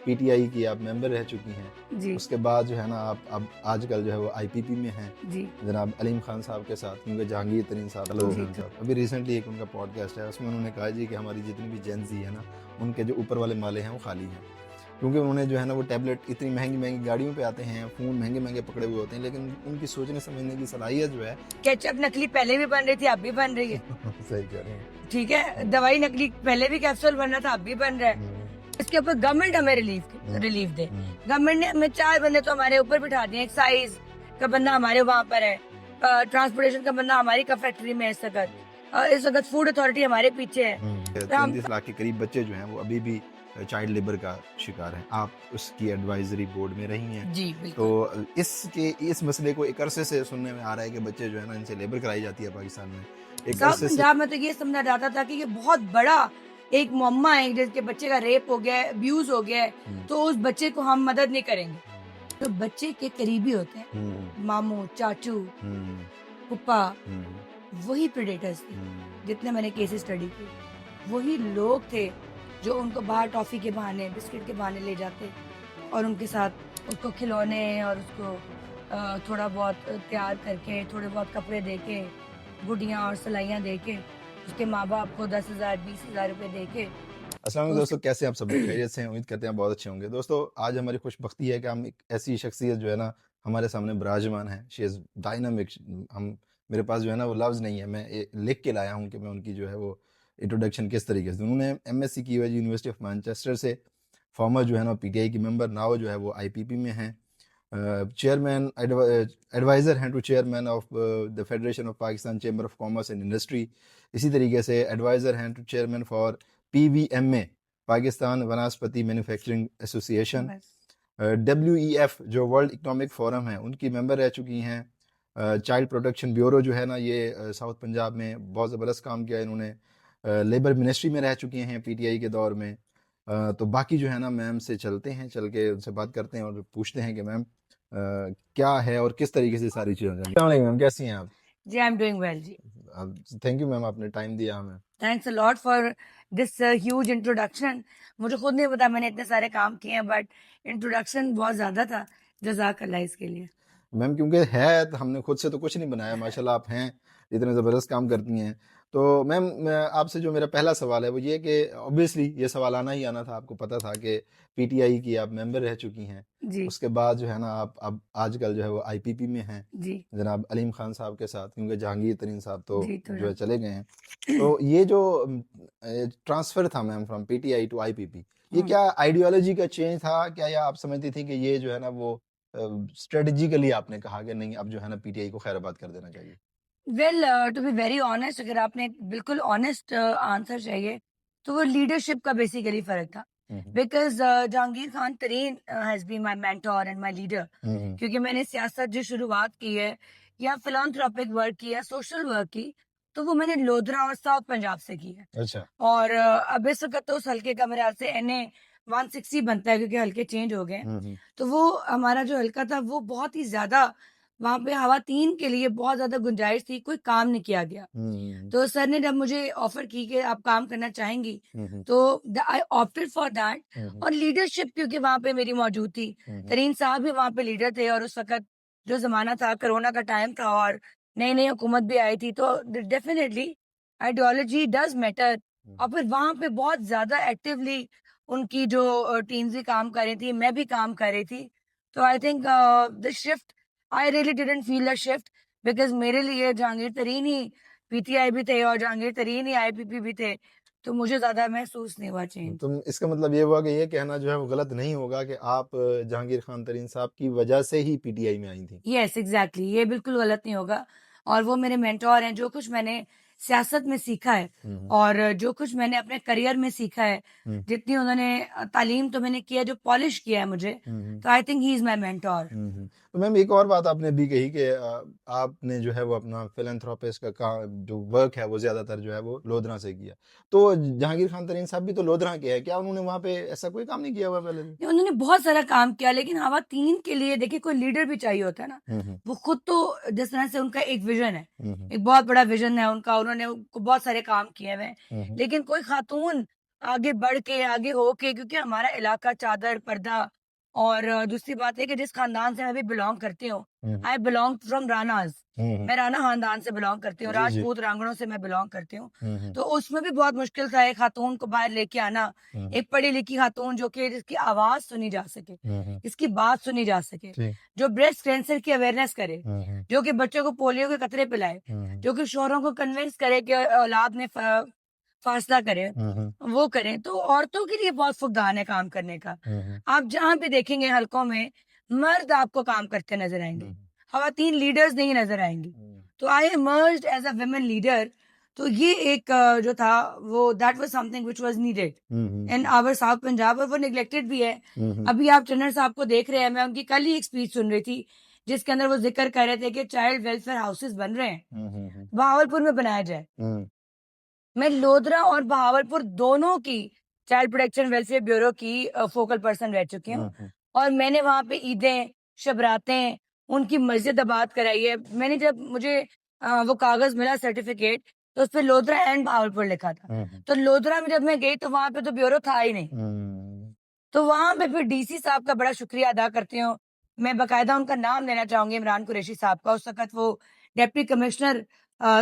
PTI की आप member रह चुकी हैं। जी उसके बाद जो है ना आप अब आजकल जो है वो आईपीपी में हैं जी जनाब अलीम खान साहब के साथ, क्योंकि जहांगीर तरीन साहब जी साहब अभी रिसेंटली एक उनका पॉडकास्ट है, उसमें उन्होंने कहा जी कि हमारी जितनी भी जेन ज़ी है ना, उनके जो ऊपर वाले माले हैं वो खाली हैं, क्योंकि उन्होंने जो है ना वो टैबलेट इतनी महंगी महंगी गाड़ियों पे आते हैं, फ़ोन महंगे महंगे पकड़े हुए होते हैं, लेकिन उनकी सोचने समझने की सलाहियत जो है केचप नकली पहले भी बन रही थी, अब भी बन रही है। सही कह रहे हैं। ठीक है, दवाई नकली पहले भी कैप्सूल बन रहा था, अब भी बन रहा है। इसके ऊपर गवर्नमेंट हमें रिलीफ दे। गवर्नमेंट ने हमें 4 बंदे तो हमारे ऊपर बिठा दिए, एक्साइज का बंदा हमारे वहाँ पर है, ट्रांसपोर्टेशन का बंदा हमारी का फैक्ट्री में इस वक्त फूड अथॉरिटी हमारे पीछे है। तो हम 33 लाख के करीब बच्चे जो हैं वो अभी भी चाइल्ड लेबर का शिकार हैं। आप उसकी एडवाइजरी बोर्ड में रही हैं, जी तो बिल्कुल। इस मसले को एक अरसे से सुनने में आ रहा है कि बच्चे जो है ना इनसे लेबर कराई जाती है पाकिस्तान में एक साउथ अरसे से। पंजाब में तो ये समझा जाता था कि ये बहुत बड़ा एक मुअम्मा है, जिसके बच्चे का रेप हो गया है, अब्यूज हो गया है, तो उस बच्चे को हम मदद नहीं करेंगे। तो बच्चे के करीबी होते हैं, मामू, चाचू, फूफा, वही प्रेडेटर्स थे। जितने मैंने केसेस स्टडी किए, वही लोग थे जो उनको बाहर टॉफी के बहाने, बिस्किट के बहाने ले जाते और उनके साथ उसको खिलौने और उसको थोड़ा बहुत तैयार करके, थोड़े बहुत कपड़े दे के, गुड़ियाँ और सिलाइयाँ दे के, उसके माँ बाप को 10,000 20,000 रुपए दे के। अस्सलाम वालेकुम तो दोस्तों, कैसे हैं आप सब लोग? खैरियत से हैं? उम्मीद करते हैं बहुत अच्छे होंगे। दोस्तों, आज हमारी खुशबख्ती है कि हम एक ऐसी शख्सियत जो है ना हमारे सामने विराजमान है। She is dynamic. हम मेरे पास जो है ना वो लफ्ज़ नहीं है, मैं लिख के लाया हूँ कि मैं उनकी जो है वो इंट्रोडक्शन किस तरीके से। उन्होंने एमएससी की हुई है यूनिवर्सिटी ऑफ मैनचेस्टर से, फॉर्मर जो है ना पीटीआई की मेंबर, नाउ जो है वो आईपीपी में हैं, चेयरमैन एडवाइज़र हैं to chairman of the federation of Pakistan chamber of commerce and industry. इसी तरीके से एडवाइज़र हैं to chairman for PVMA Pakistan Vanaspati manufacturing association. WEF जो वर्ल्ड इकोनॉमिक फोरम है उनकी मेंबर रह चुकी हैं। चाइल्ड प्रोटेक्शन ब्यूरो जो है ना ये साउथ पंजाब में बहुत ज़बरदस्त काम किया इन्होंने। लेबर मिनिस्ट्री में रह चुकी हैं पीटीआई के दौर में। तो बाकी जो है ना मैम से चलते हैं, चल के उनसे बात करते हैं और पूछते हैं कि मैम क्या है और किस तरीके से सारी चीज़ें चल रही हैं। मैम कैसी हैं आप? जी, आई एम डूइंग वेल जी। थैंक यू मैम, आपने टाइम दिया हमें। Thanks a lot for this huge introduction. मुझे खुद नहीं पता मैंने इतने सारे काम किए हैं, बट इंट्रोडक्शन बहुत ज्यादा था। जज़ाकल्लाह इसके लिए। मैम क्योंकि है तो हमने खुद से तो कुछ नहीं बनाया, माशाल्लाह आप हैं, इतने ज़बरदस्त काम करती हैं। तो मैम आपसे जो मेरा पहला सवाल है वो ये कि ऑब्वियसली ये सवाल आना ही आना था, आपको पता था कि पीटीआई की आप मेंबर रह चुकी हैं। जी उसके बाद जो है ना आप अब आजकल जो है वो आईपीपी में हैं जी जनाब अलीम खान साहब के साथ, क्योंकि जहांगीर तरीन साहब तो जी जो थोड़ा है चले गए हैं। तो ये जो ट्रांसफ़र था ma'am from PTI to IPP, ये क्या आइडियोलॉजी का चेंज था क्या, या आप समझती थी कि ये जो है ना वो स्ट्रेटेजिकली आपने कहा कि नहीं अब जो है ना पीटीआई को खैराबाद कर देना चाहिए? Well, to be very honest, अगर आपने एक बिल्कुल ऑनेस्ट आंसर चाहिए, तो वो लीडरशिप का बेसिकली फर्क था। Hmm, hmm. Because Jahangir Khan Tareen has been my mentor and my leader. Hmm, hmm. क्योंकि मैंने सियासत जो शुरुआत की है या फिलांथ्रोपिक वर्क किया, सोशल वर्क की, तो वो मैंने लोधरा और साउथ पंजाब से की है। अच्छा। और अब इस वक्त तो उस हल्के का मेरे ख्याल से NA 160 बनता है, क्योंकि हल्के चेंज हो गए हैं। हुँ, हुँ। तो वो हमारा जो हल्का था वो बहुत ही ज्यादा, वहां पे खवातीन के लिए बहुत ज्यादा गुंजाइश थी, कोई काम नहीं किया गया। हुँ, हुँ, तो सर ने जब मुझे ऑफर की कि आप काम करना चाहेंगी, हुँ, हुँ, तो I opted for that. Hmm, हुँ, और लीडरशिप क्योंकि वहां पे मेरी मौजूद थी, हुँ, हुँ, तरीन साहब भी वहां पे लीडर थे, और उस वक्त जो जमाना था कोरोना का टाइम था और नई नई हुकूमत भी आई थी, तो डेफिनेटली आइडियोलॉजी डज मैटर। हुँ, और फिर वहां पे बहुत ज्यादा एक्टिवली उनकी जो टीम्स भी काम कर रही थी, मैं भी काम कर रही थी। तो I think the shift, I really didn't feel a shift, because मेरे लिए जहांगीर तरीन ही पीटीआई भी थे और जहांगीर तरीन ही आईपीपी भी थे। तो मुझे ज्यादा महसूस नहीं हुआ हुँ। चेंज। तो इसका मतलब ये हुआ कि ये कहना जो है वो गलत नहीं होगा कि आप जहांगीर खान तरीन साहब की वजह से ही पीटीआई में आई थीं? यस एग्जैक्टली, ये बिल्कुल गलत नहीं होगा। और वो मेरे मेंटोर हैं। जो कुछ मैंने सियासत में सीखा है हुँ, हुँ, और जो कुछ मैंने अपने करियर में सीखा है, हुँ, जितनी उन्होंने तालीम तो मैंने किया, जो पॉलिश किया है मुझे, हुँ, हुँ। तो I think he is my mentor. Hmm, hmm. तो मैम एक और बात आपने भी कही कि आपने जो है वो अपना फिलैंथ्रोपिस्ट का जो वर्क है वो ज़्यादातर जो है वो लोधरा से किया। तो जहांगीर खान तरीन साहब भी तो लोधरा के हैं, क्या उन्होंने वहाँ पे ऐसा कोई काम नहीं किया हुआ पहले से? उन्होंने बहुत सारा काम किया, लेकिन खवातीन के लिए देखिए कोई लीडर भी चाहिए होता है ना। हुँ, हुँ, वो खुद तो जिस तरह से उनका एक विजन है, हुँ, हुँ, एक बहुत बड़ा विजन है उनका, उन्होंने बहुत सारे काम किए हुए हैं। हुँ, हुँ, लेकिन कोई खातून आगे बढ़ के, आगे हो के, क्योंकि हमारा इलाका चादर, पर्दा और दूसरी बात है कि जिस खानदान से मैं भी बिलॉन्ग करती हूँ, हुँ, आई बिलॉन्ग फ्रॉम रानाज़। हुँ। मैं राणा खानदान से बिलॉन्ग करती हूँ, जी, जी। राजपूत रांगड़ों से मैं बिलॉन्ग करती हूँ। हुँ, हुँ, तो उसमें भी बहुत मुश्किल था एक खातून को बाहर लेके आना, हुँ, एक पढ़ी-लिखी खातून जो कि जिसकी आवाज़ सुनी जा सके, हुँ, हुँ। जिसकी बात सुनी जा सके, जी। जो ब्रेस्ट कैंसर की अवेयरनेस करे, हुँ, हुँ, जो कि बच्चों को पोलियो के कतरे पिलाए, हुँ, हुँ, जो कि शौहरों को कन्विंस करे कि औलाद में फासला करें, हुँ, हुँ, वो करें। तो औरतों के लिए बहुत फुकदान है काम करने का। हुँ, हुँ, आप जहाँ भी देखेंगे हलकों में, मर्द आपको काम करते नज़र आएँगे, हुँ, ख़वातीन लीडर्स नहीं नज़र आएँगी। हुँ, तो I emerged as a women leader. तो ये एक जो था वो that was something which was needed hmm, hmm, in hmm, our South Punjab, और वो नेग्लेक्टेड भी है। हुँ, हुँ, अभी आप चन्नर साहब को देख रहे हैं, मैं उनकी कल ही एक स्पीच सुन रही थी, जिसके अंदर वो ज़िक्र कर रहे थे कि चाइल्ड वेलफेयर हाउसेज़ बन रहे हैं, हुँ, हुँ, हुँ, बहावलपुर में बनाया जाए। हुँ, मैं लोधरा और बहावलपुर दोनों की चाइल्ड प्रोटेक्शन वेलफेयर ब्यूरो की फोकल पर्सन रह चुकी हूँ, हुँ, हुँ, और मैंने वहाँ पे ईदें, शबरातें, उनकी मस्जिद आबाद कराई है। मैंने जब मुझे वो कागज़ मिला सर्टिफ़िकेट, तो उसपे लोधरा एंड बहावलपुर लिखा था। हुँ, हुँ, तो लोधरा में जब मैं गई तो वहाँ पे तो ब्यूरो था ही नहीं। हुँ, तो वहाँ पे फिर डीसी साहब का बड़ा शुक्रिया अदा करती हूँ। मैं बाकायदा उनका नाम लेना चाहूँगी, इमरान कुरैशी साहब का। उस वक़्त वो डिप्टी कमिश्नर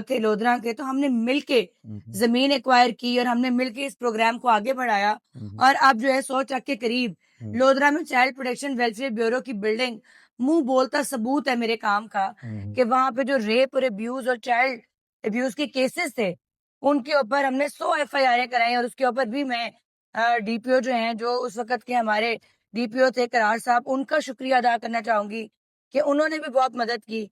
थे लोधरा के। तो हमने मिलके हुँ, हुँ, ज़मीन एक्वायर की और हमने मिलके इस प्रोग्राम को आगे बढ़ाया, हुँ, और अब जो है 100 ट्रक के करीब हुँ, लोधरा में चाइल्ड प्रोटेक्शन वेलफेयर ब्यूरो की बिल्डिंग मुँह बोलता सबूत है मेरे काम का, हुँ, कि वहाँ पे जो रेप और अब्यूज़ और चाइल्ड अब्यूज़ के केसेज़ थे, उनके ऊपर हमने 100 एफआईआरें कराई, और उसके ऊपर भी मैं डीपीओ जो हैं, जो उस वक़्त के हमारे डीपीओ थे करार साहब, उनका शुक्रिया अदा करना चाहूँगी कि उन्होंने भी बहुत मदद की।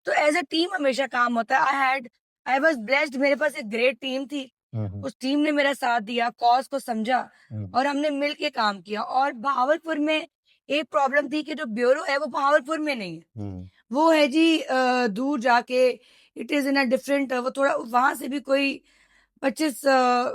तो एज़ अ टीम हमेशा काम होता है। आई वाज़ ब्लेस्ड, मेरे पास एक ग्रेट टीम थी। हुँ, हुँ, उस टीम ने मेरा साथ दिया, कॉज़ को समझा, हुँ, और हमने मिल के काम किया। और बहावलपुर में एक प्रॉब्लम थी कि जो ब्यूरो है वो बहावलपुर में नहीं है। हुँ, वो है जी दूर जाके, it is in a different, वो थोड़ा वहाँ से भी कोई 25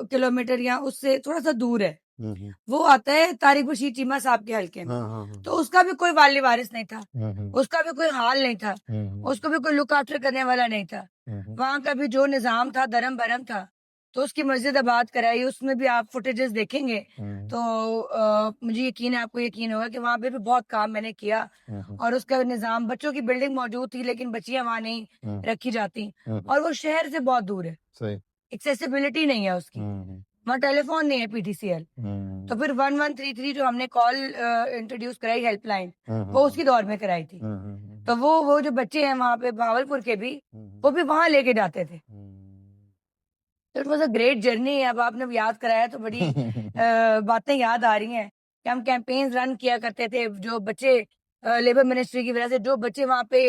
किलोमीटर या उससे थोड़ा-सा दूर है। हुँ, हुँ, वो आता है तारिक बशीर चीमा साहब के हलके में। हाँ, हाँ, हाँ, तो उसका भी कोई वाली वारिस नहीं था, हुँ, हुँ, उसका भी कोई हाल नहीं था, हुँ, हुँ, उसको भी कोई लुक आफ्टर करने वाला नहीं था। हुँ, हुँ, वहाँ का भी जो निज़ाम था धर्म-भरम था। तो उसकी मस्जिद आबाद कराई, उसमें भी आप फुटेजेस देखेंगे हुँ, तो मुझे यकीन है, आपको यकीन होगा कि वहाँ पे भी बहुत काम मैंने किया, हुँ, हुँ, और उसका निज़ाम, बच्चों की बिल्डिंग मौजूद थी लेकिन बच्चियाँ वहाँ नहीं हुँ, रखी जाती, हुँ, हुँ, और वो शहर से बहुत दूर है, सही। एक्सेसिबिलिटी नहीं है उसकी, हुँ, हुँ, वहाँ टेलीफ़ोन नहीं है पीटीसीएल। हुँ, तो फिर 1133 जो हमने कॉल इंट्रोड्यूस कराई हेल्पलाइन, हुँ, हुँ, वो हुँ, उसी दौर में कराई थी। हुँ, हुँ, हुँ, तो वो जो बच्चे हैं वहाँ पे भावलपुर के भी, हुँ, हुँ, वो भी वहाँ लेके जाते थे। हुँ। तो it was a great journey. अब आपने याद कराया तो बड़ी बातें याद आ रही हैं कि हम कैंपेन्स रन किया करते थे, जो बच्चे लेबर मिनिस्ट्री की वज़ह से जो बच्चे वहाँ पे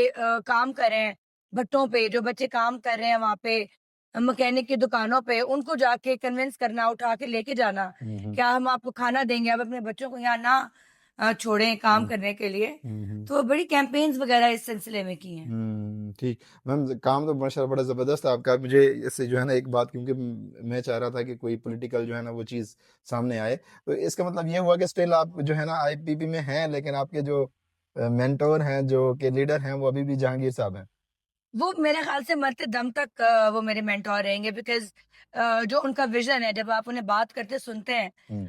काम कर रहे हैं, भट्टों पे जो बच्चे काम कर रहे हैं वहाँ पे, मैकेनिक की दुकानों पे, उनको जाके कन्विंस करना, उठा के लेके जाना, हुँ, हुँ, क्या हम आपको खाना देंगे, आप अपने बच्चों को यहाँ ना छोड़ें काम हुँ, करने के लिए। हुँ, हुँ। तो बड़ी कैंपेन्स वग़ैरह इस सिलसिले में की हैं। ठीक। मैम काम तो माशाल्लाह बड़ा ज़बरदस्त है आपका। मुझे इससे जो है ना एक बात, क्योंकि मैं चाह रहा था कि कोई पॉलिटिकल जो है ना वो चीज़ सामने आए। तो इसका मतलब ये हुआ कि स्टिल आप जो है ना आईपीपी में हैं, लेकिन आपके जो मेंटर हैं, जो के लीडर हैं, वो अभी भी जहांगीर साहब हैं। वो मेरे ख़्याल से मरते दम तक वो मेरे मेंटर रहेंगे, बिकॉज़ जो उनका विज़न है, जब आप उन्हें बात करते सुनते हैं, हुँ,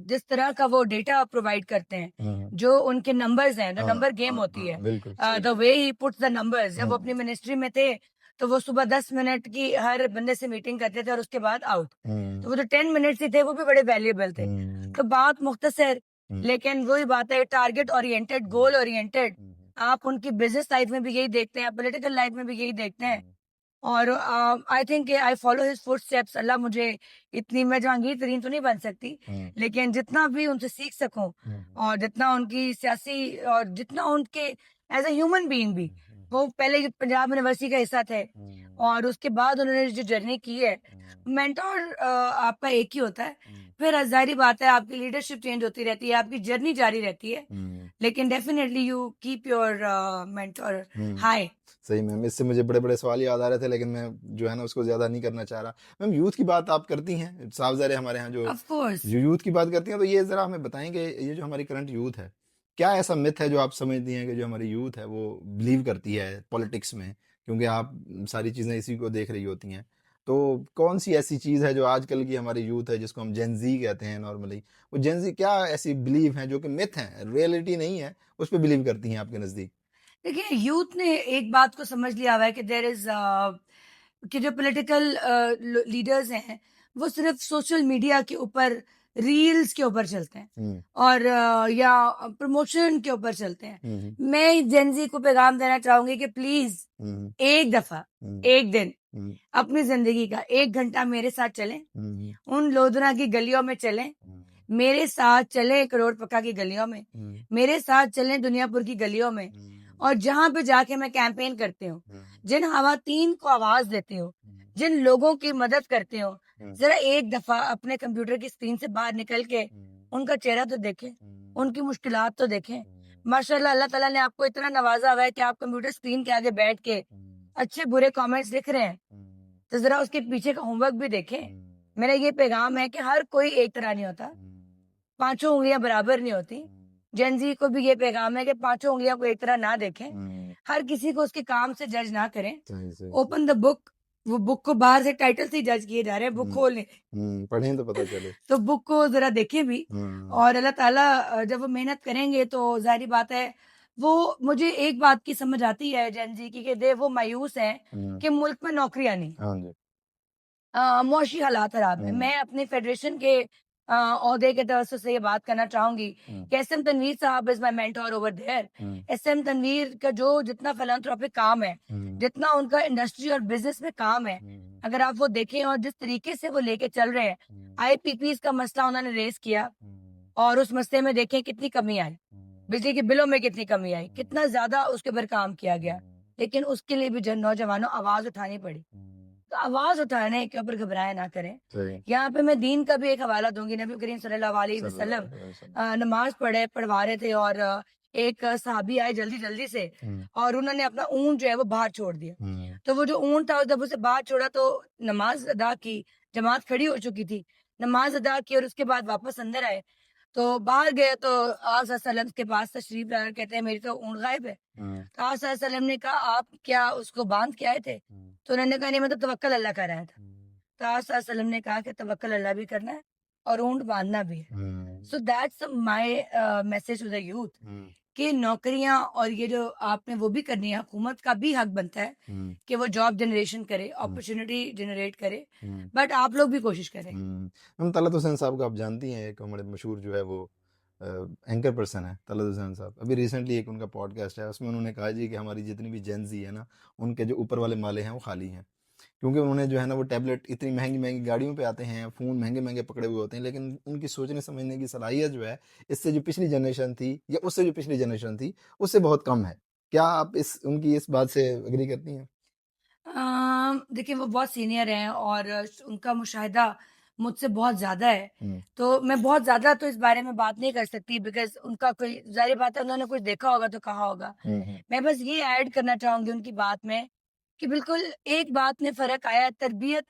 जिस तरह का वो डेटा प्रोवाइड करते हैं, हुँ, हुँ। जो उनके नंबर्स हैं, जो हाँ, नंबर गेम हाँ, होती हाँ, है, बिल्कुल सही। The way he puts the numbers, जब वो अपनी हुँ, मिनिस्ट्री में थे, तो वो सुबह 10 मिनट की हर बंदे से मीटिंग करते थे और उसके बाद आउट। तो हुँ, वो जो 10 मिनट्स ही थे, वो भी बड़े वैल्यूएबल थे। हुँ, तो बात मुख्तसर, हुँ, लेकिन वही बात है, टारगेट ओरिएंटेड, हुँ, गोल ओरिएंटेड। हुँ, हुँ, आप उनकी बिज़नेस लाइफ़ में भी यही देखते हैं, पॉलिटिकल लाइफ़ में भी यही देखते हैं। हुँ, और I think I follow his footsteps. Allah मुझे इतनी, मैं जहांगीर तरीन तो नहीं बन सकती, हुँ, लेकिन जितना भी उनसे सीख सकूं, हुँ, और जितना उनकी सियासी, और जितना उनके एज ए ह्यूमन बीइंग भी, हुँ, वो पहले पंजाब यूनिवर्सिटी का हिस्सा थे, हुँ, और उसके बाद उन्होंने जो जर्नी की है, हुँ, मेंटोर आपका एक ही होता है। हुँ, फिर जाहिर बात है, आपकी लीडरशिप चेंज होती रहती है, आपकी जर्नी जारी रहती है, हुँ, लेकिन definitely you keep your mentor hmm. High. सही मैम, इससे मुझे बड़े-बड़े सवाल याद आ रहे थे, लेकिन मैं जो है ना उसको ज़्यादा नहीं करना चाह रहा। मैम यूथ की बात आप करती हैं, साफ ज़ाहिर है हमारे यहाँ जो ऑफ कोर्स। जो यूथ की बात करती हैं, तो ये ज़रा हमें बताएँ कि ये जो हमारी करंट यूथ है, क्या ऐसा मिथ है जो आप समझती हैं कि जो हमारी यूथ है वो बिलीव करती है पॉलिटिक्स में? क्योंकि आप सारी चीज़ें इसी को देख रही होती हैं। तो कौन सी ऐसी चीज़ है जो आजकल की हमारी यूथ है जिसको हम जेन ज़ी कहते हैं नॉर्मली, वो जेन ज़ी क्या ऐसी बिलीव हैं जो कि मिथ हैं, रियलिटी नहीं है, उस पे बिलीव करती हैं आपके नज़दीक? देखिए, यूथ ने एक बात को समझ लिया हुआ है कि देयर इज़ कि जो पॉलिटिकल लीडर्स हैं, वो सिर्फ़ सोशल मीडिया के ऊपर, रील्स के ऊपर चलते हैं हुँ, और या प्रमोशन के ऊपर चलते हैं। हुँ, हुँ, मैं जेन ज़ी को पैगाम देना चाहूँगी कि प्लीज़ हुँ, एक दफ़ा, हुँ, एक दिन हुँ, अपनी ज़िंदगी का 1 घंटा मेरे साथ चलें, हुँ, हुँ, उन लोधरा की गलियों में चलें, हुँ, मेरे साथ चलें करोड़ पक्का की गलियों में, हुँ, मेरे साथ चलें दुनियापुर की गलियों में हुँ, और जहाँ पे जाके मैं कैंपेन करती हूँ, हुँ, जिन ख़वातीन को आवाज़ देती हूँ, हुँ, जिन लोगों की मदद करती हूँ, हुँ, ज़रा एक दफ़ा अपने कंप्यूटर की स्क्रीन से बाहर निकल के हुँ, उनका चेहरा तो देखें, हुँ, उनकी मुश्किलात तो देखें। हुँ, माशाअल्लाह अल्लाह ताला ने आपको इतना नवाज़ा हुआ है कि आप कंप्यूटर स्क्रीन के आगे बैठ के हुँ, अच्छे-बुरे कमेंट्स लिख रहे हैं, हुँ, तो ज़रा उसके पीछे का होमवर्क भी देखें। हुँ, मेरा ये पैगाम है कि हर कोई एक तरह नहीं होता, पाँचों उँगलियाँ बराबर नहीं होती। जेन ज़ी को भी ये पैगाम है कि पाँचों उँगलियों को एक तरह ना देखें, हुँ, हर किसी को उसके काम से जज ना करें। सही, सही, सही। ओपन द बुक, वो बुक को बाहर से टाइटल से ही जज किए जा रहे हैं, बुक हुँ, खोल नहीं रहे। पढ़ें तो पता चले। तो बुक को ज़रा देखें भी हुँ, और अल्लाह ताला जब वो मेहनत करेंगे तो ज़ाहिर-सी बात है, वो मुझे एक बात की समझ आती है जेन ज़ी की कि वो मायूस हैं हुँ, कि मुल्क में नौकरियाँ नहीं हैं। हाँ जी। मुआशी हालात खराब है। हुँ, मैं अपनी फ़ेडरेशन के ओहदे के तवज्जुह से ये बात करना चाहूँगी हुँ, कि एसएम तनवीर साहब is my mentor over there. Hmm, SM Tanveer का जो जितना फिलैंथ्रोपिक काम है, हुँ, जितना उनका इंडस्ट्री और बिज़नेस में काम है, हुँ, अगर आप वो देखें और जिस तरीके से वो लेके चल रहे हैं, हुँ, आईपीपीज़ का मसला उन्होंने रेज़ किया हुँ, और उस मसले में देखें कितनी कमी आई। हुँ, बिजली के बिलों में कितनी कमी आई, हुँ, कितना ज़्यादा उसके ऊपर काम किया गया। हुँ, लेकिन उसके लिए भी जन नौजवानों आवाज़ उठानी पड़ी। हुँ, तो आवाज़ उठाने के ऊपर घबराया ना करें। सही। यहाँ पे मैं दीन का भी एक हवाला दूँगी, नबी करीम सल्लल्लाहु अलैहि सल्लल्लाहु वसल्लम अलैहि वसल्लम। नमाज़ पढ़वा रहे थे और एक सहाबी आए जल्दी-जल्दी से हुँ, और उन्होंने अपना ऊँट जो है वो बाहर छोड़ दिया। हुँ, तो वो जो ऊँट था जब उसे बाहर छोड़ा तो नमाज़ अदा की, जमात खड़ी हो चुकी थी। नमाज़ अदा की और उसके बाद वापस अंदर आए। तो बाहर गए तो आप सल्लल्लाहु अलैहि वसल्लम के पास तशरीफ़ लाकर कहते हैं मेरी तो ऊँट गायब है। हुँ, तो आप सल्लल्लाहु अलैहि वसल्लम ने कहा आप क्या उसको बाँध के आए थे? हुँ, तो उन्होंने कहा नहीं मैं तो तवक्कल अल्लाह कर आया था। हुँ, तो आप सल्लल्लाहु अलैहि वसल्लम ने कहा कि तवक्कल अल्लाह भी करना है और ऊँट बाँधना भी है। Hmm, so that's my message to the youth hmm, कि नौकरियाँ और ये जो आपने वो भी करनी है, हुकूमत का भी हक बनता है हुँ, कि वो जॉब जनरेशन करे, हुँ, अपॉर्च्युनिटी जनरेट करे, हुँ, बट आप लोग भी कोशिश करें। हम तलत हुसैन साहब को आप जानती हैं, एक हमारे मशहूर जो है वो अ, एंकर पर्सन है तलत हुसैन साहब। अभी रिसेंटली एक उनका पॉडकास्ट है, उसमें उन्होंने कहा जी कि हमारी जितनी भी जेन ज़ी है ना, उनके जो ऊपर वाले माले हैं वो खाली हैं। क्योंकि उन्होंने जो है ना वो टैबलेट इतनी महँगी-महँगी गाड़ियों पे आते हैं, फ़ोन महँगे-महँगे पकड़े हुए होते हैं, लेकिन उनकी सोचने समझने की सलाहियत जो है, इससे जो पिछली जनरेशन थी या उससे जो पिछली जनरेशन थी, उससे बहुत कम है। क्या आप इस उनकी इस बात से एग्री करती हैं? देखिए वो बहुत सीनियर हैं और उनका मुशाहिदा मुझसे बहुत ज़्यादा है। हुँ, तो मैं बहुत ज़्यादा तो इस बारे में बात नहीं कर सकती बिकॉज़ उनका कोई ज़ाहिर बात है उन्होंने कुछ देखा होगा तो कहा होगा। हुँ, हुँ, मैं बस ये ऐड करना चाहूँगी उनकी बात में कि बिल्कुल एक बात में फ़र्क आया है तरबियत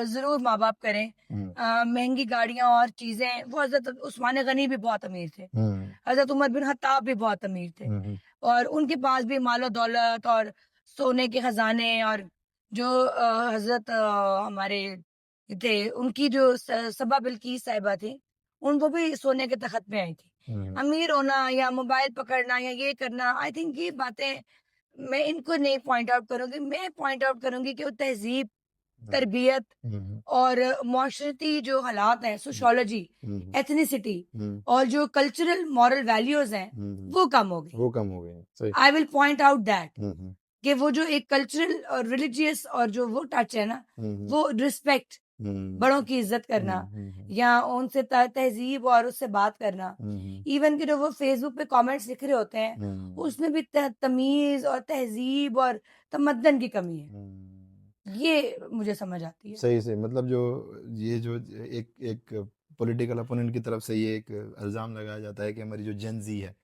ज़रूर माँ-बाप करें। हुँ, महँगी गाड़ियाँ और चीज़ें वो हज़रत उस्मान गनी भी बहुत अमीर थे। हुँ, हज़रत उमर बिन खत्ताब भी बहुत अमीर थे हुँ, हुँ, और उनके पास भी मालो-दौलत और सोने के खजाने और जो हज़रत हमारे थे उनकी जो सबा बिल्किस साहिबा थी, उनको भी सोने के तख़्त पे आई थी। हुँ, अमीर होना या मोबाइल पकड़ना या ये करना आई थिंक ये बातें मैं इनको नहीं पॉइंट आउट करूँगी। मैं पॉइंट आउट करूँगी कि वो तहज़ीब, हुँ, तरबियत हुँ, हुँ, और माशरती जो हालात हैं, हुँ, सोशियोलॉजी, हुँ, एथनिसिटी हुँ, और जो कल्चरल मॉरल वैल्यूज़ हैं, हुँ, हुँ, वो कम हो गई। वो कम हो गए हैं, सही। I will point out that hmm, hmm, कि वो जो एक कल्चरल और रिलिजियस और जो वो टच है ना, हुँ, हुँ, वो रिस्पेक्ट, हुँ, बड़ों की इज़्ज़त करना हुँ, हुँ, हुँ, या उनसे तहज़ीब और उससे बात करना। हुँ, हुँ, इवन कि जो वो फ़ेसबुक पे कमेंट्स लिख रहे होते हैं, हुँ, उसमें भी तमीज़ और तहज़ीब और तमद्दन की कमी है। हुँ। ये मुझे समझ आती है। सही से मतलब जो ये जो एक एक पॉलिटिकल अपोनेंट की तरफ से ये एक इल्ज़ाम लगाया जाता है कि हमारी जो जेन ज़ी है,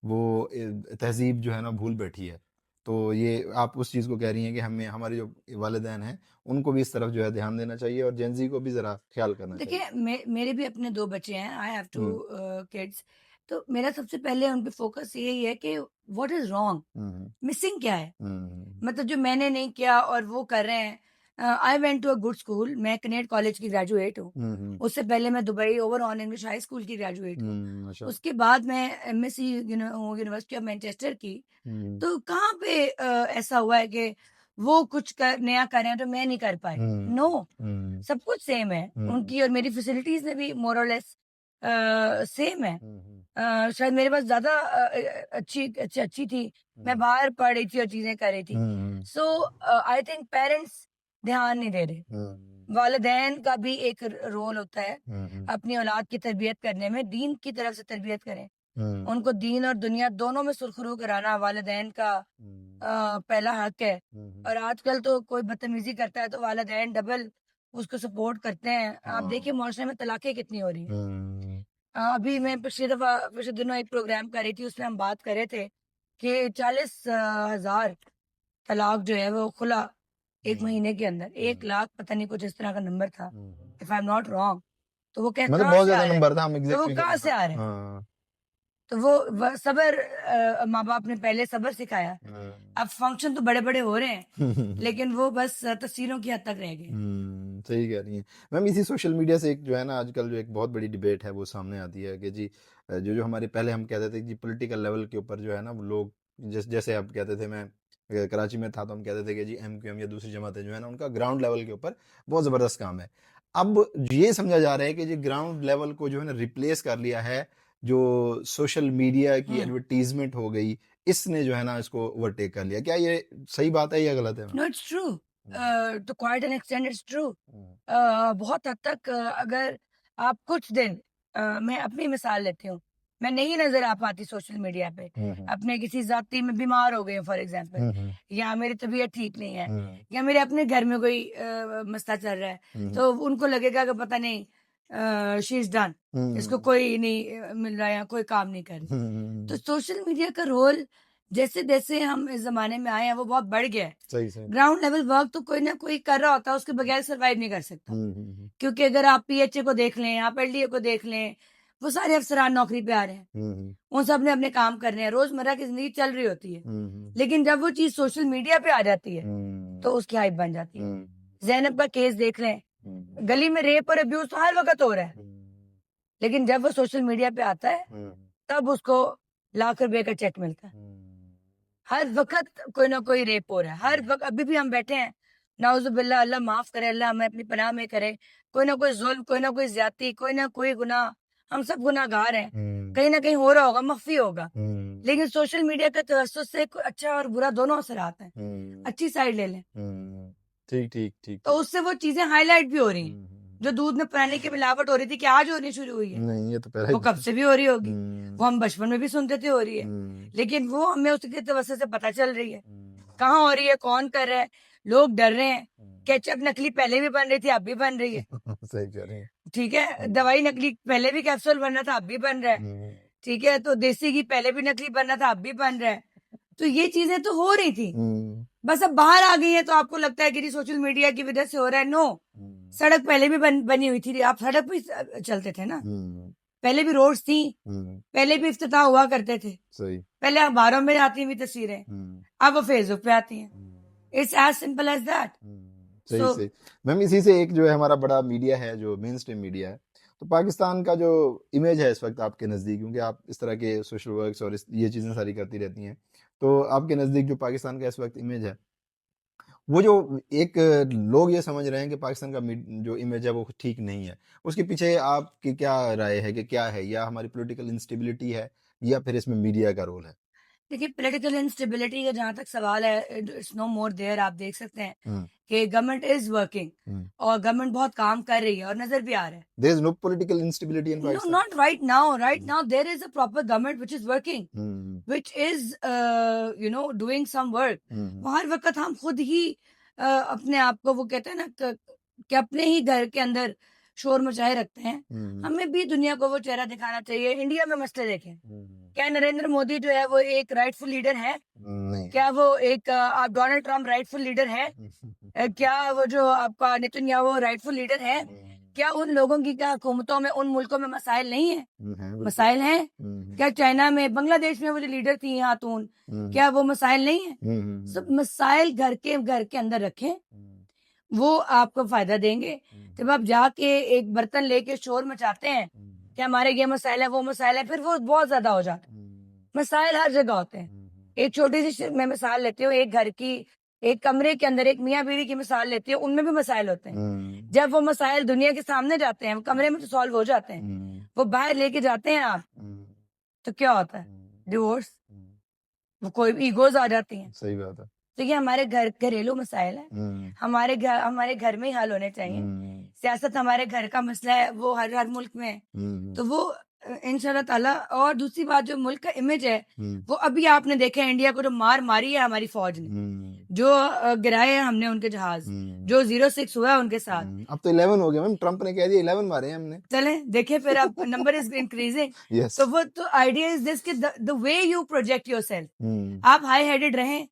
वो तहज़ीब जो है ना भूल बैठी है। तो ये आप उस चीज़ को कह रही हैं कि हमें हमारे जो वालिदैन हैं, उनको भी इस तरफ जो है ध्यान देना चाहिए और जेन ज़ी को भी ज़रा ख़्याल करना चाहिए। देखिए, मेरे भी अपने 2 बच्चे हैं, आई हैव 2 हुँ, किड्स। तो मेरा सबसे पहले उन पे फ़ोकस यही है कि what is wrong? Hmm, hmm, missing क्या है? हुँ, मतलब जो मैंने नहीं किया और वो कर रहे हैं, I went to a good school, मैं कनेट कॉलेज की ग्रेजुएट हूँ। उससे पहले मैं Dubai overall English high school की ग्रेजुएट हूँ। माशाल्लाह। उसके बाद मैं एमएससी यूनिवर्सिटी ऑफ मैनचेस्टर की। तो कहाँ पे ऐसा हुआ है कि वो कुछ नया कर रहे हैं तो मैं नहीं कर पाई? नो, सब कुछ सेम है। उनकी और मेरी फैसिलिटीज में भी मोर और लेस सेम है। शायद मेरे पास ज्यादा अच्छी थी, मैं बाहर पढ़ रही थी और चीजें कर रही थी। सो आई थिंक पेरेंट्स ध्यान नहीं दे रहे। वालिदैन का भी एक रोल होता है अपनी औलाद की तरबियत करने में। दीन की तरफ से तरबियत करें, उनको दीन और दुनिया दोनों में सुरखरू कराना वालिदैन का पहला हक है। और आजकल तो कोई बदतमीजी करता है तो वालिदैन डबल उसको सपोर्ट करते हैं। आप देखिए माशरे में तलाकें कितनी हो रही है। अभी मैं पिछले दिनों एक प्रोग्राम कर रही थी, उसमें हम बात कर रहे थे कि 40,000 तलाक जो है वो खुला एक महीने के अंदर। 1 लाख पता नहीं कुछ इस तरह का नंबर था, if I am not wrong. तो वो मतलब कहाँ बहुत से आ ज्यादा रहा है? नंबर था, हम तो वो एग्जैक्टली कहाँ से आ रहे हैं? तो वो सबर माँ बाप ने पहले सबर सिखाया। अब फंक्शन तो बड़े बड़े हो रहे हैं लेकिन वो बस तस्वीरों की हद तक रह गए। सही कह रही हैं मैम। इसी सोशल मीडिया से एक जो है ना आजकल जो एक बहुत बड़ी डिबेट है वो सामने आती है कि जी जो जो हमारे पहले हम कहते थे कि जी पॉलिटिकल लेवल के ऊपर जो है ना वो लोग जैसे आप कहते थे, मैं कराची में था तो हम कहते थे कि जी एमक्यूएम या दूसरी जमातें जो है ना उनका ग्राउंड लेवल के ऊपर बहुत ज़बरदस्त काम है। अब ये समझा जा रहा है कि जी ग्राउंड लेवल को जो है ना रिप्लेस कर लिया है जो सोशल मीडिया की एडवर्टीजमेंट हो गई, इसने जो है ना इसको ओवरटेक कर लिया। क्या ये सही बात है या गलत है? No, it's true. To quite an extent it's true. बहुत हद तक अगर आप कुछ दिन मैं अपनी मिसाल लेती हूँ, मैं नहीं नजर आ पाती सोशल मीडिया पे, अपने किसी जाति में बीमार हो गए फॉर एग्जांपल, या मेरी तबीयत ठीक नहीं है, या मेरे अपने घर में कोई मसला चल रहा है, तो उनको लगेगा कि पता नहीं शी इज डन, इसको कोई नहीं मिल रहा है या कोई काम नहीं कर रही। तो सोशल मीडिया का रोल जैसे जैसे हम इस जमाने में आए हैं वो बहुत बढ़ गया है। सही सही। ग्राउंड लेवल वर्क तो कोई ना कोई कर रहा होता है, उसके बगैर सरवाइव नहीं कर सकता। क्योंकि अगर आप पीएचए को देख लें, आप एलडीए को देख लें, वो सारे अफसरान नौकरी पे आ रहे हैं, उन सब ने अपने काम कर रहे हैं, रोजमर्रा की जिंदगी चल रही होती है। लेकिन जब वो चीज सोशल मीडिया पे आ जाती है तो उसकी हाइप बन जाती है। जैनब का केस देख लें, गली में रेप और अब्यूज तो हर वक्त हो रहा है, लेकिन जब वो सोशल मीडिया पे आता है तब उसको लाख रुपए का चेक मिलता है। हर वक्त कोई ना कोई रेप हो रहा है, हर वक्त। अभी भी हम बैठे हैं, नाउजुबिल्लाह, अल्लाह माफ करे, अल्लाह हमें अपनी पनाह में करे, कोई ना कोई जुल्म, कोई ना कोई ज्यादती, कोई ना कोई गुनाह, हम सब गुनाहगार हैं, कहीं ना कहीं हो रहा होगा, मख्फी होगा। लेकिन सोशल मीडिया के तवज्जुह से अच्छा और बुरा दोनों असर आते हैं। अच्छी साइड ले लें ठीक ठीक ठीक। तो उससे वो चीजें हाईलाइट भी हो रही हैं। जो दूध में पानी की मिलावट हो रही थी, क्या आज होनी शुरू हुई है? नहीं, ये तो पहले वो कब से भी हो रही होगी, वो हम बचपन में भी सुनते थे हो रही है, लेकिन वो हमें उसके तवज्जुह से पता चल रही है कहाँ हो रही है, कौन कर रहा है। लोग डर रहे हैं। केचप नकली पहले भी बन रही थी, अब भी बन रही है। सही कह रही है। ठीक है, दवाई नकली पहले भी कैप्सूल बन रहा था, अब भी बन रहा है। ठीक है, तो देसी घी पहले भी नकली बन रहा था, अब भी बन रहा है। तो ये चीजें तो हो रही थी, बस अब बाहर आ गई है तो आपको लगता है कि सोशल मीडिया की वजह से हो रहा है। नो, सड़क पहले भी बनी हुई थी, आप सड़क पे चलते थे ना, पहले भी रोड्स थी, पहले भी इफ्तिताह हुआ करते थे, सही। पहले अखबारों में आती हुई तस्वीरें, अब वो फेसबुक पे आती हैं। It's as simple as that. सही सही मैम। इसी से एक जो है हमारा बड़ा मीडिया है जो मेन स्ट्रीम मीडिया है, तो पाकिस्तान का जो इमेज है इस वक्त आपके नज़दीक, क्योंकि आप इस तरह के सोशल वर्क्स और ये चीज़ें सारी करती रहती हैं, तो आपके नज़दीक जो पाकिस्तान का इस वक्त इमेज है, वो जो एक लोग ये समझ रहे हैं कि पाकिस्तान का जो इमेज है वो ठीक नहीं है, उसके पीछे आपकी क्या राय है कि क्या है? या हमारी पॉलिटिकल इंस्टेबिलिटी है या फिर इसमें मीडिया का रोल है? देखिए, पॉलिटिकल इंस्टेबिलिटी का जहां तक सवाल है, इट्स नो मोर देयर। आप देख सकते हैं कि गवर्नमेंट इज वर्किंग और गवर्नमेंट बहुत काम कर रही है और नजर भी आ रहा है। There is no political instability in No, Pakistan. not right now. Right now, there is a proper government which is working, which is, doing some work. वो हर वक्त हम खुद ही अपने आप को, वो कहते हैं ना कि अपने ही घर के अंदर शोर मचाए रखते हैं। हमें भी दुनिया को वो चेहरा दिखाना चाहिए। इंडिया में मसले देखें, क्या नरेंद्र मोदी जो है वो एक राइटफुल लीडर है? नहीं। क्या वो एक डोनाल्ड ट्रम्प राइटफुल लीडर है? क्या वो जो आपका नेतन्याहू राइटफुल लीडर है? क्या उन लोगों की, क्या हुकूमतों में, उन मुल्कों में मसाइल नहीं है? मसाइल हैं। क्या चाइना में, बांग्लादेश में वो जो लीडर थी खातून, क्या वो मसाइल नहीं है? सब मसाइल घर के अंदर रखें, वो आपको फायदा देंगे। जब आप जाके एक बर्तन लेके शोर मचाते हैं कि हमारे ये मसाइल है वो मसाइल है, फिर वो बहुत ज्यादा हो जाता है। मसाइल हर जगह होते हैं। एक छोटी सी मैं मिसाल लेती हूँ, एक घर की एक कमरे के अंदर एक मियाँ बीवी की मिसाल लेती हूँ, उनमें भी मसाइल होते हैं। जब वो मसाइल दुनिया के सामने जाते हैं, वो कमरे में तो सॉल्व हो जाते हैं, वो बाहर लेके जाते हैं आप, तो क्या होता है? डिवोर्स, वो कोई ईगोज आ जाती हैं। सही बात है। तो ये हमारे घरेलू मसाइल है, हमारे घर में ही हल होने चाहिए। सियासत हमारे घर का मसला है, वो हर मुल्क में है। तो वो इंशाल्लाह ताला। और दूसरी बात, जो मुल्क का इमेज है, वो अभी आपने देखा है इंडिया को जो मार मारी है हमारी फौज ने, जो गिराए हैं हमने उनके जहाज, जो 06 हुआ है उनके साथ। अब तो 11 हो गया मैम, ट्रम्प ने कह दिया 11 मारे हैं हमने। चले देखे फिर अब नंबर इज इंक्रीजिंग। यस। तो वो तो आइडिया इज दिस कि the way you project yourself, आप हाई हेडेड रहें।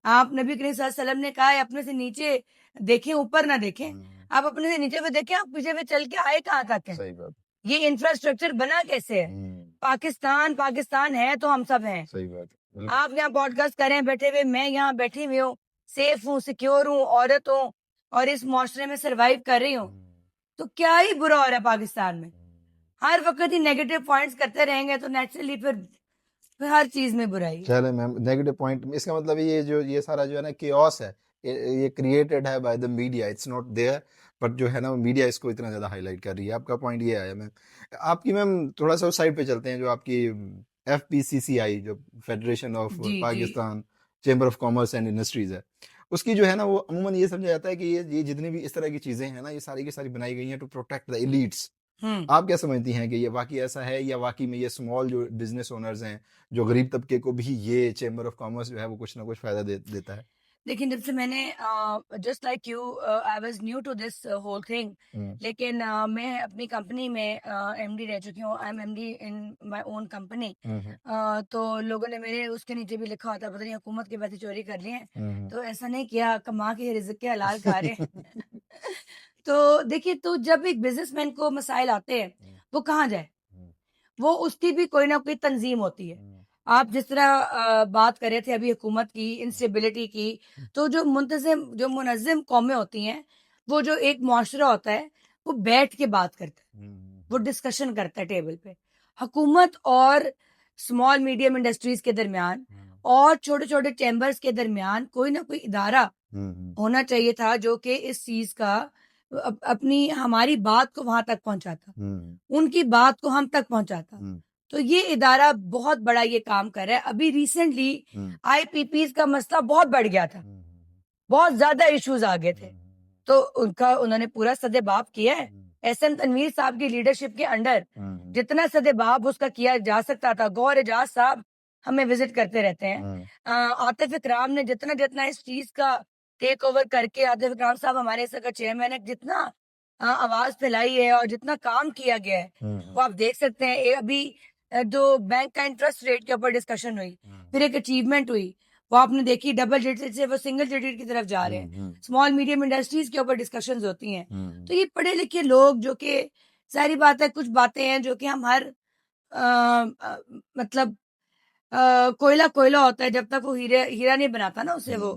आप नबी करीम सल्लल्लाहु अलैहि वसल्लम ने कहा है अपने से नीचे देखें, ऊपर ना देखें। आप अपने से नीचे पे देखें, आप पीछे पे चल के आए कहाँ तक है। सही बात। ये इंफ्रास्ट्रक्चर बना कैसे है? पाकिस्तान है तो हम सब हैं। सही बात। आप यहाँ पॉडकास्ट कर रहे हैं बैठे हुए, मैं यहाँ बैठी हुई हूँ, सेफ हूँ, सिक्योर हूँ, औरत हूँ और इस मुआशरे में सरवाइव कर रही हूँ। तो क्या ही बुरा हो रहा है पाकिस्तान में? हर वक्त ही नेगेटिव पॉइंट्स करते रहेंगे तो नेचुरली फिर हर चीज में बुराई है। चले मैम, नेगेटिव पॉइंट इसका मतलब ये सारा जो है ना केओस है, ये क्रिएटेड है by the media, it's not there, but जो है ना मीडिया इसको इतना ज्यादा हाईलाइट कर रही है। आपका पॉइंट ये आया मैम। आपकी मैम थोड़ा सा उस साइड पे चलते हैं, जो आपकी FPCCI, जो फेडरेशन ऑफ जी जी Pakistan chamber of commerce and industries है, उसकी जो है ना, वो अमूमन ये समझा जाता है कि ये जितनी भी इस तरह की चीजें हैं ना, ये सारी की सारी बनाई गई हैं टू प्रोटेक्ट द एलिट्स। आप क्या समझती हैं कि ये वाकई ऐसा है, या वाकई में ये स्मॉल जो बिजनेस ओनर्स हैं, जो गरीब तबके को भी ये चेंबर ऑफ कॉमर्स जो है वो कुछ ना कुछ फायदा देता है? लेकिन जब से मैंने just like you, I was new to this whole thing. लेकिन मैं अपनी कंपनी में एमडी रह चुकी हूँ। I am MD in my own company. तो लोगों ने मेरे उसके नीचे भी लिखा होता, पता नहीं हुकूमत के पैसे चोरी कर लिए हैं। तो ऐसा नहीं किया, कमा के रिज्क के हलाल खा रहे हैं। तो देखिए, तो जब एक बिजनेसमैन को मसाइल आते हैं, वो कहाँ जाए? वो उसकी भी कोई ना कोई तंजीम होती है। आप जिस तरह बात कर रहे थे अभी हुकूमत की इंस्टेबिलिटी की, तो जो मुनज़्ज़म कौमें होती हैं, वो जो एक मुआशरा होता है, वो बैठ के बात करता है, वो डिस्कशन करता है टेबल पे। हुकूमत और स्मॉल मीडियम इंडस्ट्रीज के दरमियान और छोटे-छोटे चैम्बर्स के दरमियान कोई ना कोई इदारा होना चाहिए था, जो कि इस चीज़ का अपनी हमारी बात को वहाँ तक पहुँचाता, उनकी बात को हम तक पहुँचाता। तो ये इदारा बहुत बड़ा ये काम कर रहा है। अभी रिसेंटली IPPs का मसला बहुत बढ़ गया था, बहुत ज़्यादा इश्यूज़ आ गए थे। तो उन्होंने पूरा सद्देबाब किया है। SM तनवीर साहब की लीडरशिप के अंडर जितना सद्देबाब उसका किया जा सकता था, गौहर एजाज साहब हमें विजिट करते रहते हैं। आतिफ इकराम ने जितना इस चीज़ का टेक ओवर करके, आतिफ इकराम साहब हमारे इसका चेयरमैन है, जितना आवाज फैलाई है और जितना काम किया गया है, वो आप देख सकते हैं। अभी जो बैंक का इंटरेस्ट रेट के ऊपर डिस्कशन हुई, फिर एक अचीवमेंट हुई, वो आपने देखी, डबल डिजिट से वो सिंगल डिजिट की तरफ जा रहे हैं। स्मॉल मीडियम इंडस्ट्रीज के ऊपर डिस्कशंस होती हैं। तो ये पढ़े लिखे लोग, जो कि सारी बात है, कुछ बातें हैं जो कि हम हर मतलब कोयला होता है, जब तक वो हीरा नहीं बनाता ना उसे वो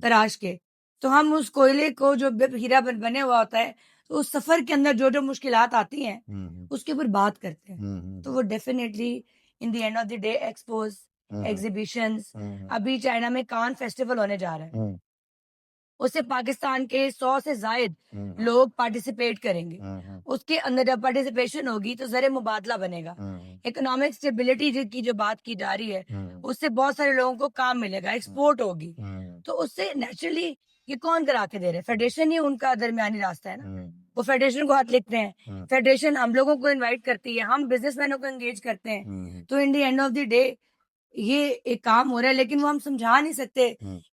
तराश के, तो हम उस कोयले को जो हीरा बने हुआ होता है, तो उस सफर के अंदर जो मुश्किलात आती हैं, उसके ऊपर बात करते हैं। तो वो definitely in the end of the day expose, exhibitions, अभी चाइना में कान फेस्टिवल होने जा रहा है, उससे पाकिस्तान के 100 से जायद लोग पार्टिसिपेट करेंगे। उसके अंदर जब पार्टिसिपेशन होगी तो जरे मुबादला बनेगा। इकोनॉमिक स्टेबिलिटी की जो बात की जा रही है, उससे बहुत सारे लोगों को काम मिलेगा, एक्सपोर्ट होगी। तो उससे नेचुरली ये कौन करा के दे रहे हैं? फेडरेशन ही उनका दरमियानी रास्ता है ना। वो फेडरेशन को हाथ लिखते हैं, फेडरेशन हम लोगों को इनवाइट करती है, हम बिजनेसमैनों को एंगेज करते हैं। तो in the end of the day ये एक काम हो रहा है, लेकिन वो हम समझा नहीं सकते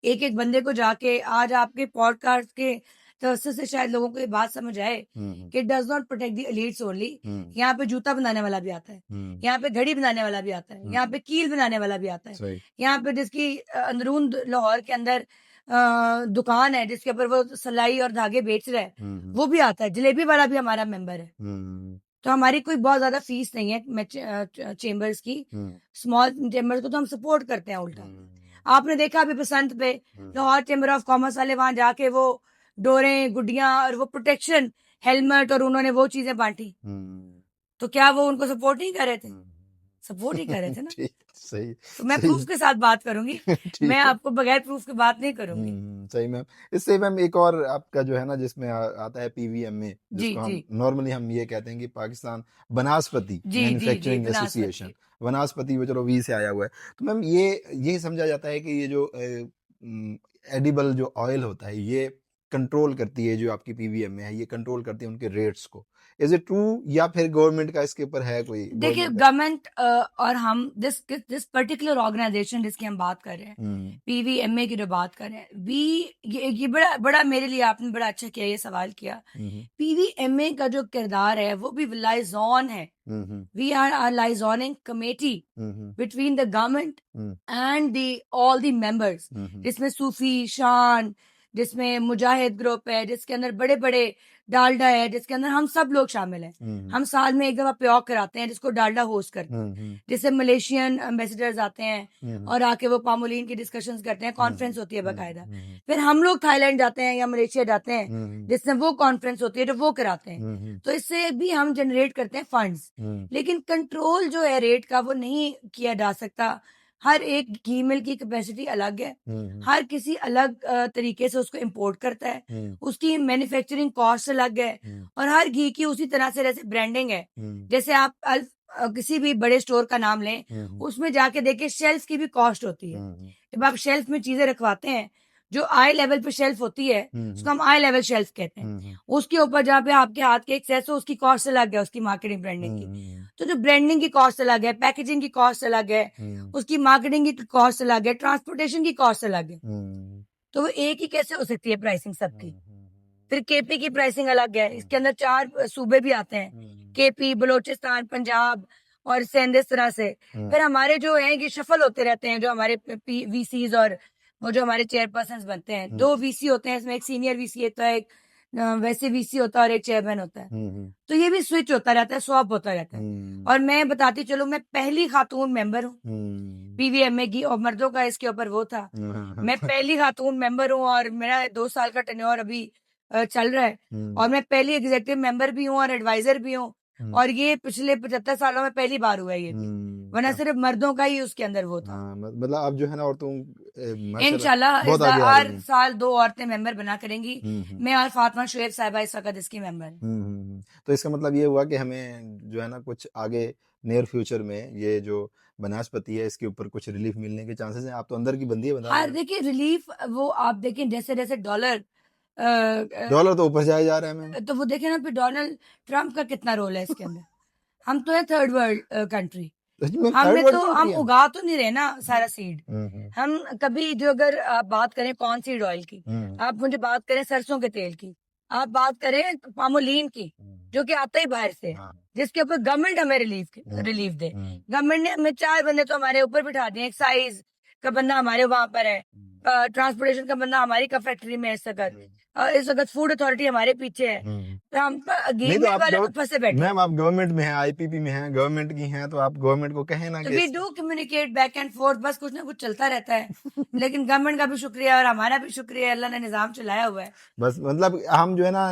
एक एक बंदे को जाके। आज आपके पॉडकास्ट के तवज्जुह से शायद लोगों को ये बात समझ आए कि does not protect the elites only. यहाँ पे जूता बनाने वाला भी आता है, यहाँ पे घड़ी बनाने वाला भी आता है, यहाँ पे कील बनाने वाला भी आता है, यहाँ पे जिसकी अंदरून लाहौर के अंदर दुकान है जिसके ऊपर वो सिलाई और धागे बेच रहा है, वो भी आता है। जलेबी वाला भी हमारा मेंबर है। तो हमारी कोई बहुत ज्यादा फीस नहीं है चेम्बर्स की। स्मॉल चेम्बर्स को तो हम सपोर्ट करते हैं उल्टा। आपने देखा अभी बसंत पे लाहौर चेम्बर ऑफ कॉमर्स वाले वहां जाके वो डोरें, गुड्डियां और वो प्रोटेक्शन, हेलमेट, और उन्होंने वो चीजें बांटी, तो क्या वो उनको सपोर्ट नहीं कर रहे थे? सपोर्ट ही कर रहे थे ना। ठीक, सही तो मैं सही प्रूफ के साथ बात करूंगी, ठीक मैं है। आपको बगैर प्रूफ के बात नहीं करूंगी। सही मैम। इससे मैम एक और आपका जो है ना, जिसमें आता है पीवीएमए, जी जिसको जी हम नॉर्मली हम ये कहते हैं कि पाकिस्तान बनास्पति जी जी जी मैन्युफैक्चरिंग एसोसिएशन, बनास्पति। बनास्पति वो चलो वी से आया हुआ है। तो मैम ये समझा जाता है कि ये जो एडिबल जो ऑयल होता है, ये कंट्रोल करती है, जो आपकी पीवीएमए है ये कंट्रोल करती है उनके रेट्स को। इज इट ट्रू, या फिर गवर्नमेंट का इसके ऊपर है कोई देखिए गवर्नमेंट का? गवर्नमेंट और हम दिस पर्टिकुलर ऑर्गेनाइजेशन जिसकी हम बात कर रहे हैं, हम्म पीवीएमए की जो बात कर रहे हैं, ये बड़ा बड़ा मेरे लिए आपने बड़ा अच्छा किया ये सवाल किया। हम्म पीवीएमए का जो किरदार है वो भी लाइजॉन है। Hmm we are a liaisonic committee hmm between the government hmm and the all the members, hmm जिसमें सूफी शान, जिसमें मुजाहिद ग्रुप है, जिसके अंदर बड़े बड़े डालडा है, जिसके अंदर हम सब लोग शामिल हैं। हम्म हम साल में एक दफा प्योक कराते हैं जिसको डालडा होस्ट करते हैं, हम्म जिससे मलेशियन एम्बेसडर्स आते हैं हम्म और आके वो पामोलिन की डिस्कशंस करते हैं, कॉन्फ्रेंस होती है बाकायदा। हम्म फिर हम लोग थाईलैंड जाते हैं या मलेशिया जाते हैं, हम्म जिसमें वो कॉन्फ्रेंस होती है जो वो कराते हैं। हम्म तो इससे भी हम जनरेट करते हैं फंड्स। हम्म लेकिन कंट्रोल जो है रेट का वो नहीं किया जा सकता। हर एक घी मिल की कैपेसिटी अलग है, हम्म हर किसी अलग तरीके से उसको इंपोर्ट करता है, हम्म उसकी मैन्युफैक्चरिंग कॉस्ट अलग है, हम्म और हर घी की उसी तरह से जैसे ब्रांडिंग है। हम्म जैसे आप किसी भी बड़े स्टोर का नाम लें, हम्म उसमें जाके देखिए शेल्फ की भी कॉस्ट होती है। हम्म जब आप शेल्फ में चीजें रखवाते हैं, जो आई लेवल पे शेल्फ होती है उसको हम आई लेवल शेल्फ कहते हैं। उसके ऊपर जहाँ पे आपके हाथ के एक्सेस हो उसकी कॉस्ट अलग है, उसकी मार्केटिंग ब्रांडिंग की। तो जो ब्रांडिंग की कॉस्ट अलग है, पैकेजिंग की कॉस्ट अलग है, उसकी मार्केटिंग की कॉस्ट अलग है, ट्रांसपोर्टेशन की कॉस्ट अलग है। तो वो एक ही कैसे हो सकती है प्राइसिंग सबकी? फिर केपी की प्राइसिंग अलग है, इसके अंदर 4 सूबे भी आते हैं, केपी, बलोचिस्तान, पंजाब और सिंध, इस तरह से। फिर हमारे जो हैं ये शफल होते रहते हैं, जो हमारे वीसीज और वो जो हमारे चेयरपर्सन बनते हैं। 2 वीसी होते हैं, इसमें एक सीनियर वीसी होता है, एक वैसे वीसी होता है और एक चेयरमैन होता है। तो ये भी स्विच होता रहता है, स्वैप होता रहता है। और मैं बताती चलूं, मैं पहली खातून मेंबर हूँ पीवीएमए की, और मर्दों का इसके ऊपर वो था। मैं पहली खातून मेंबर हूँ और मेरा 2 साल का टेन्योर अभी चल रहा है, और मैं पहली एग्जीक्यूटिव मेंबर भी हूँ और एडवाइजर भी हूँ। और ये पिछले 75 सालों में पहली बार हुआ है ये भी, वरना सिर्फ मर्दों का ही उसके अंदर वो था। हाँ, मतलब आप जो है ना औरतों माशाल्लाह इंशाल्लाह बहुत आगे आ हर रही हैं। साल 2 औरतें मेंबर बना करेंगी। मैं और फातिमा शुएब साहिबा इस वक्त इसकी मेंबर हैं। तो इसका मतलब ये हुआ कि हमें जो है ना कुछ आगे नियर फ्यूचर में ये जो बनास्पति है इसके ऊपर कुछ रिलीफ मिलने के चांसेस हैं। आप तो अंदर की बंदी है, बता रहे हर हैं। देखिए रिलीफ वो आप देखें, जैसे जैसे डॉलर डॉलर तो ऊपर जाए जा रहा है मैम। तो वो देखे ना फिर डोनाल्ड ट्रम्प का कितना रोल है इसके अंदर। हम तो है थर्ड वर्ल्ड कंट्री, सच में थर्ड हमने वर्ल्ड तो हम कंट्री है। उगा तो नहीं रहे ना सारा सीड। हम्म हम कभी जो अगर आप बात करें कौन सीड ऑयल की, हम्म आप मुझे बात करें सरसों के तेल की, आप बात करें पामोलीन की, जो कि आता ही बाहर से है, हाँ जिसके ऊपर गवर्नमेंट हमें रिलीफ दे। गवर्नमेंट ने हमें 4 बंदे तो हमारे ऊपर बिठा दिए, एक्साइज का बंदा हमारे वहां पर है, ट्रांसपोर्टेशन का बंदा हमारी का फैक्ट्री में है इस वक्त फूड अथॉरिटी हमारे पीछे है। तो हम नहीं गेम तो में आप वाले फंसे बैठे हैं। मैम आप गवर्नमेंट में हैं, आईपीपी में हैं, गवर्नमेंट की हैं, तो आप गवर्नमेंट को कहें ना तो कि we do communicate back and forth, बस कुछ ना कुछ चलता रहता है। लेकिन गवर्नमेंट का भी शुक्रिया और हमारा भी शुक्रिया, अल्लाह ने निजाम चलाया हुआ है। बस मतलब हम जो है ना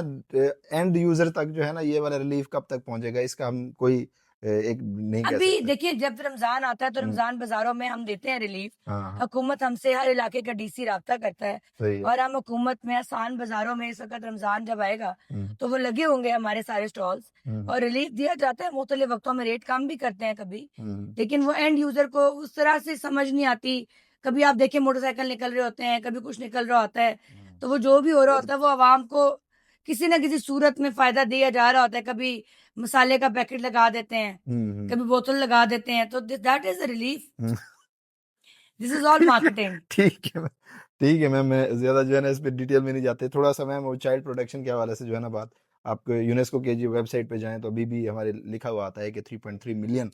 एंड यूजर तक जो है ना ये वाला रिलीफ कब तक पहुंचेगा, इसका हम कोई एक नहीं कह अभी सकते। देखिए जब रमजान आता है तो रमजान बाजारों में हम देते हैं रिलीफ। हाँ हुकूमत हमसे हर इलाके का डीसी राब्ता करता है, सही है। और हम हुकूमत में आसान बाजारों में इस वक्त रमजान जब आएगा तो वो लगे होंगे हमारे सारे स्टॉल्स, और रिलीफ दिया जाता है। मुख्तलिफ वक्तों में रेट कम भी करते हैं कभी, लेकिन वो एंड यूजर को उस तरह से समझ नहीं आती। कभी आप देखिए मोटरसाइकिल निकल रहे होते हैं, कभी कुछ निकल रहा होता है, तो वो जो भी हो रहा होता है वो आवाम को किसी ना किसी सूरत में फायदा दिया जा रहा होता है। कभी मसाले का पैकेट लगा देते हैं, कभी बोतल लगा देते हैं, तो that is a relief. This is all marketing. ठीक है मैम, ठीक है मैम, मैं ज्यादा जो है ना इस पे डिटेल में नहीं जाते। थोड़ा सा मैम वो चाइल्ड प्रोटेक्शन के हवाले से जो है ना बात, आप यूनेस्को के जो वेबसाइट पे जाएं तो अभी भी हमारे लिखा हुआ आता है कि 3.3 मिलियन,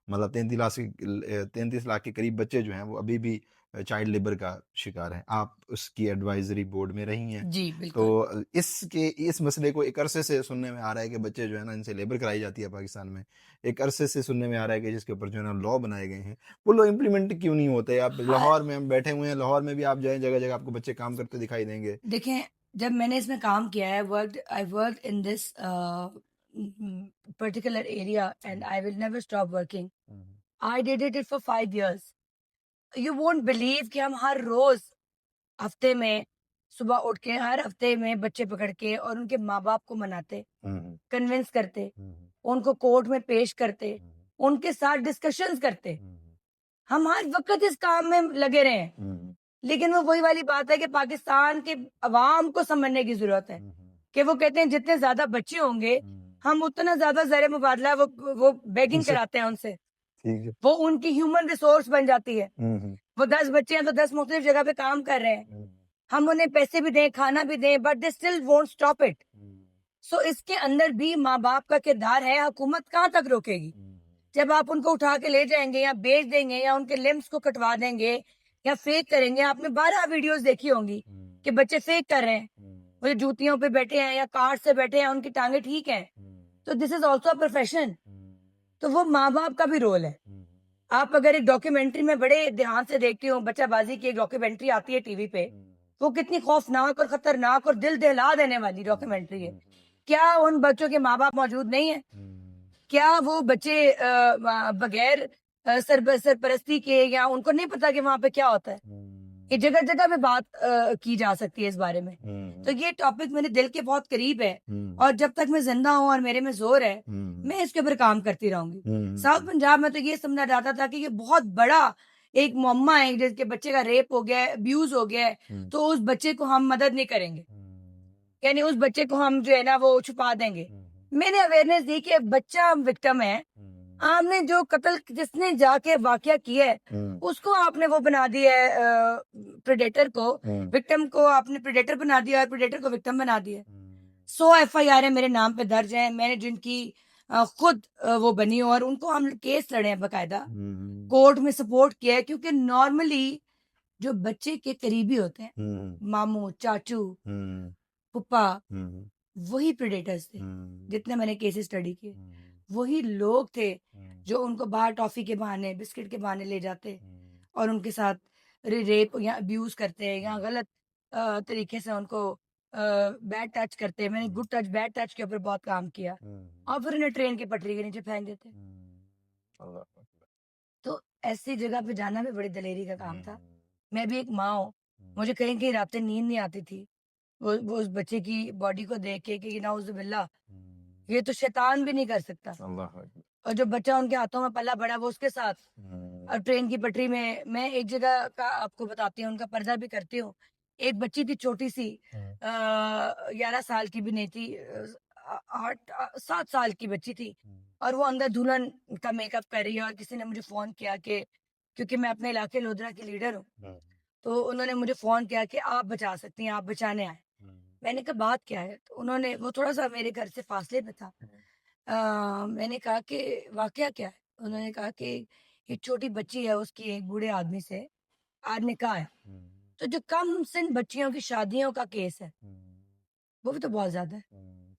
मतलब 33 लाख के करीब बच्चे जो हैं वो अभी भी चाइल्ड लेबर का शिकार हैं। आप उसकी एडवाइजरी बोर्ड में रही हैं, जी तो बिल्कुल। इस मसले को एक अरसे से सुनने में आ रहा है कि बच्चे जो है ना इनसे लेबर कराई जाती है पाकिस्तान में। एक अरसे से सुनने में आ रहा है कि जिसके ऊपर जो है ना लॉ बनाए गए हैं, वो लॉ इम्प्लीमेंट क्यों नहीं होते। आप हाँ लाहौर में हम बैठे हुए हैं, लाहौर में भी आप जाएं जगह जगह आपको बच्चे काम करते दिखाई देंगे। देखें, जब मैंने इसमें काम किया है, I work in this particular area and I will never stop working. I did it for 5 years. You won't believe कि हम हर रोज हफ्ते में सुबह उठ के हर हफ्ते में बच्चे पकड़ के और उनके माँ बाप को मनाते, कन्विंस करते, उनको कोर्ट में पेश करते, उनके साथ डिस्कशंस करते. हम हर वक्त इस काम में लगे रहे हैं. लेकिन वो वही वाली बात है कि पाकिस्तान के अवाम को समझने की जरूरत है कि वो कहते हैं जितने ज्यादा बच्चे होंगे हम उतना ज्यादा ज़र मुबादला वो बेगिंग कराते हैं उनसे. ठीक है. वो उनकी ह्यूमन रिसोर्स बन जाती है. वो 10 बच्चे हैं तो 10 मुख्तलिफ जगह पे काम कर रहे हैं. हम उन्हें पैसे भी दें, खाना भी दें, but they still won't stop it. So इसके अंदर भी माँ बाप का किरदार है. हुकूमत कहाँ तक रोकेगी? जब आप उनको उठा के ले जाएंगे या बेच देंगे या उनके लिम्स को कटवा देंगे या फेक करेंगे. आपने 12 वीडियोस देखी होंगी कि बच्चे फेक कर रहे हैं, वो जो जूतियों पे बैठे हैं या कार से बैठे हैं, उनकी टांगे ठीक हैं. तो this is also a profession. तो वो माँ बाप का भी रोल है. आप अगर एक डॉक्यूमेंट्री में बड़े ध्यान से देखती हो, बच्चाबाजी की एक डॉक्यूमेंट्री आती है टीवी पे, वो कितनी खौफनाक और खतरनाक और दिल दहला देने वाली डॉक्यूमेंट्री है. क्या उन बच्चों के माँ बाप मौजूद नहीं है? क्या वो बच्चे बगैर सरपरस्ती के या उनको नहीं पता कि वहां पे क्या होता है? ये जगह जगह पे बात की जा सकती है इस बारे में. तो ये टॉपिक मेरे दिल के बहुत करीब है और जब तक मैं जिंदा हूँ और मेरे में जोर है मैं इसके ऊपर काम करती रहूंगी. साउथ पंजाब में तो ये समझा जाता था कि ये बहुत बड़ा एक मुअम्मा है, जिसके बच्चे का रेप हो गया है, अब्यूज हो गया है, तो उस बच्चे को हम मदद नहीं करेंगे, यानी उस बच्चे को हम जो है ना वो छुपा देंगे. मैंने अवेयरनेस दी कि बच्चा विक्टिम है. आपने जो कत्ल जिसने जाके वाकया किया है उसको आपने वो बना दिया है प्रेडेटर को. विक्टिम को आपने प्रेडेटर बना दिया और प्रेडेटर को विक्टिम बना दिया. 100 FIR है मेरे नाम पे दर्ज है. मैंने जिनकी खुद वो बनी हो और उनको हम केस लड़े हैं बकायदा, कोर्ट में सपोर्ट किया है. क्योंकि नॉर्मली जो बच्चे के करीबी होते हैं, मामू, चाचू, पुप्पा, वही प्रेडेटर्स थे. जितने मैंने केसेस स्टडी किए वही लोग थे जो उनको बाहर टॉफी के बहाने, बिस्किट के बहाने ले जाते और उनके साथ रेप या अब्यूज करते या गलत तरीके से उनको बैड टच करते. मैंने गुड टच बैड टच के ऊपर बहुत काम किया और फिर उन्हें ट्रेन की पटरी के नीचे फेंक देते. तो ऐसी जगह पे जाना भी बड़ी दलेरी का काम था. मैं भी एक माँ हूँ, मुझे कहीं कहीं रातें नींद नहीं आती थी वो उस बच्चे की बॉडी को देख के कि नाउजुबिल्लाह, ये तो शैतान भी नहीं कर सकता. और जो बच्चा उनके हाथों में पला बड़ा वो उसके साथ. और ट्रेन की पटरी में मैं एक जगह का आपको बताती हूँ, उनका पर्दा भी करती हूँ. एक बच्ची थी छोटी सी, 11 साल की भी नहीं थी, 7 साल की बच्ची थी और वो अंदर दुल्हन का मेकअप कर रही है. और किसी ने मुझे फोन किया कि क्योंकि मैं अपने इलाके लोधरा की लीडर हूँ, तो उन्होंने मुझे फोन किया कि आप बचा सकती हैं, आप बचाने आए. मैंने कहा बात क्या है? तो उन्होंने, वो थोड़ा सा मेरे घर से फासले पे था, मैंने कहा कि वाकया क्या है? उन्होंने कहा कि एक छोटी बच्ची है, उसकी एक बूढ़े आदमी से आज निकाह है. तो जो कम सिन बच्चियों की शादियों का केस है वो भी तो बहुत ज्यादा है.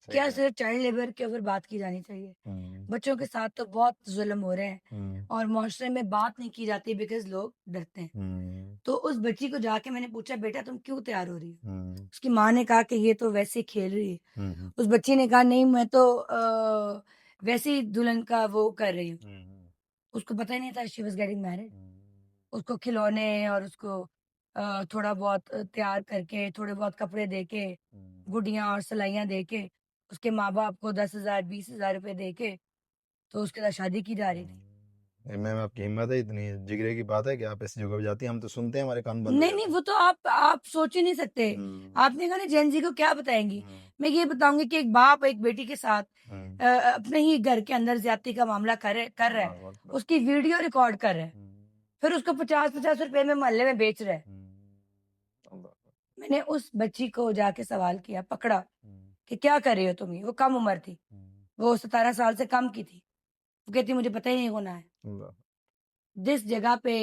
क्या सिर्फ चाइल्ड लेबर के ऊपर बात की जानी चाहिए? बच्चों के साथ तो बहुत जुल्म हो रहे हैं और मुआशरे में बात नहीं की जाती बिकॉज लोग डरते हैं. तो उस बच्ची को जाके मैंने पूछा, बेटा तुम क्यों तैयार हो रही हो? उसकी माँ ने कहा कि ये तो वैसे ही खेल रही है. उस बच्ची ने कहा नहीं, मैं तो वैसे ही दुल्हन का वो कर रही हूँ. उसको पता ही नहीं था शी वाज गेटिंग मैरिड. उसको खिलौने और उसको थोड़ा बहुत तैयार करके, थोड़े बहुत कपड़े देके, गुड़ियां और सलाइयां देके, उसके माँ बाप को 10,000 20,000 रुपए देके तो उसके साथ शादी की जा रही थी. मैम आपकी हिम्मत है, इतनी जिगरे की बात है कि आप ऐसी जगह पे जाती हैं. हम तो सुनते हैं हमारे कान बंद हो नहीं जाते नहीं, हैं. वो तो आप सोच ही नहीं सकते. आपने कहा ना जेनजी को क्या बताएंगी. मैं ये बताऊंगी कि एक बाप एक बेटी के साथ अपने ही घर के अंदर ज्यादती का मामला कर रहा है, उसकी वीडियो रिकॉर्ड कर रहा है, फिर उसको 50-50 रुपए में मोहल्ले में बेच रहा है. मैंने उस बच्ची को जाके सवाल किया, पकड़ा कि क्या कर रही हो तुम? ये वो कम उम्र थी, वो 17 साल से कम की थी. वो कहती मुझे पता ही नहीं होना है. जिस जगह पे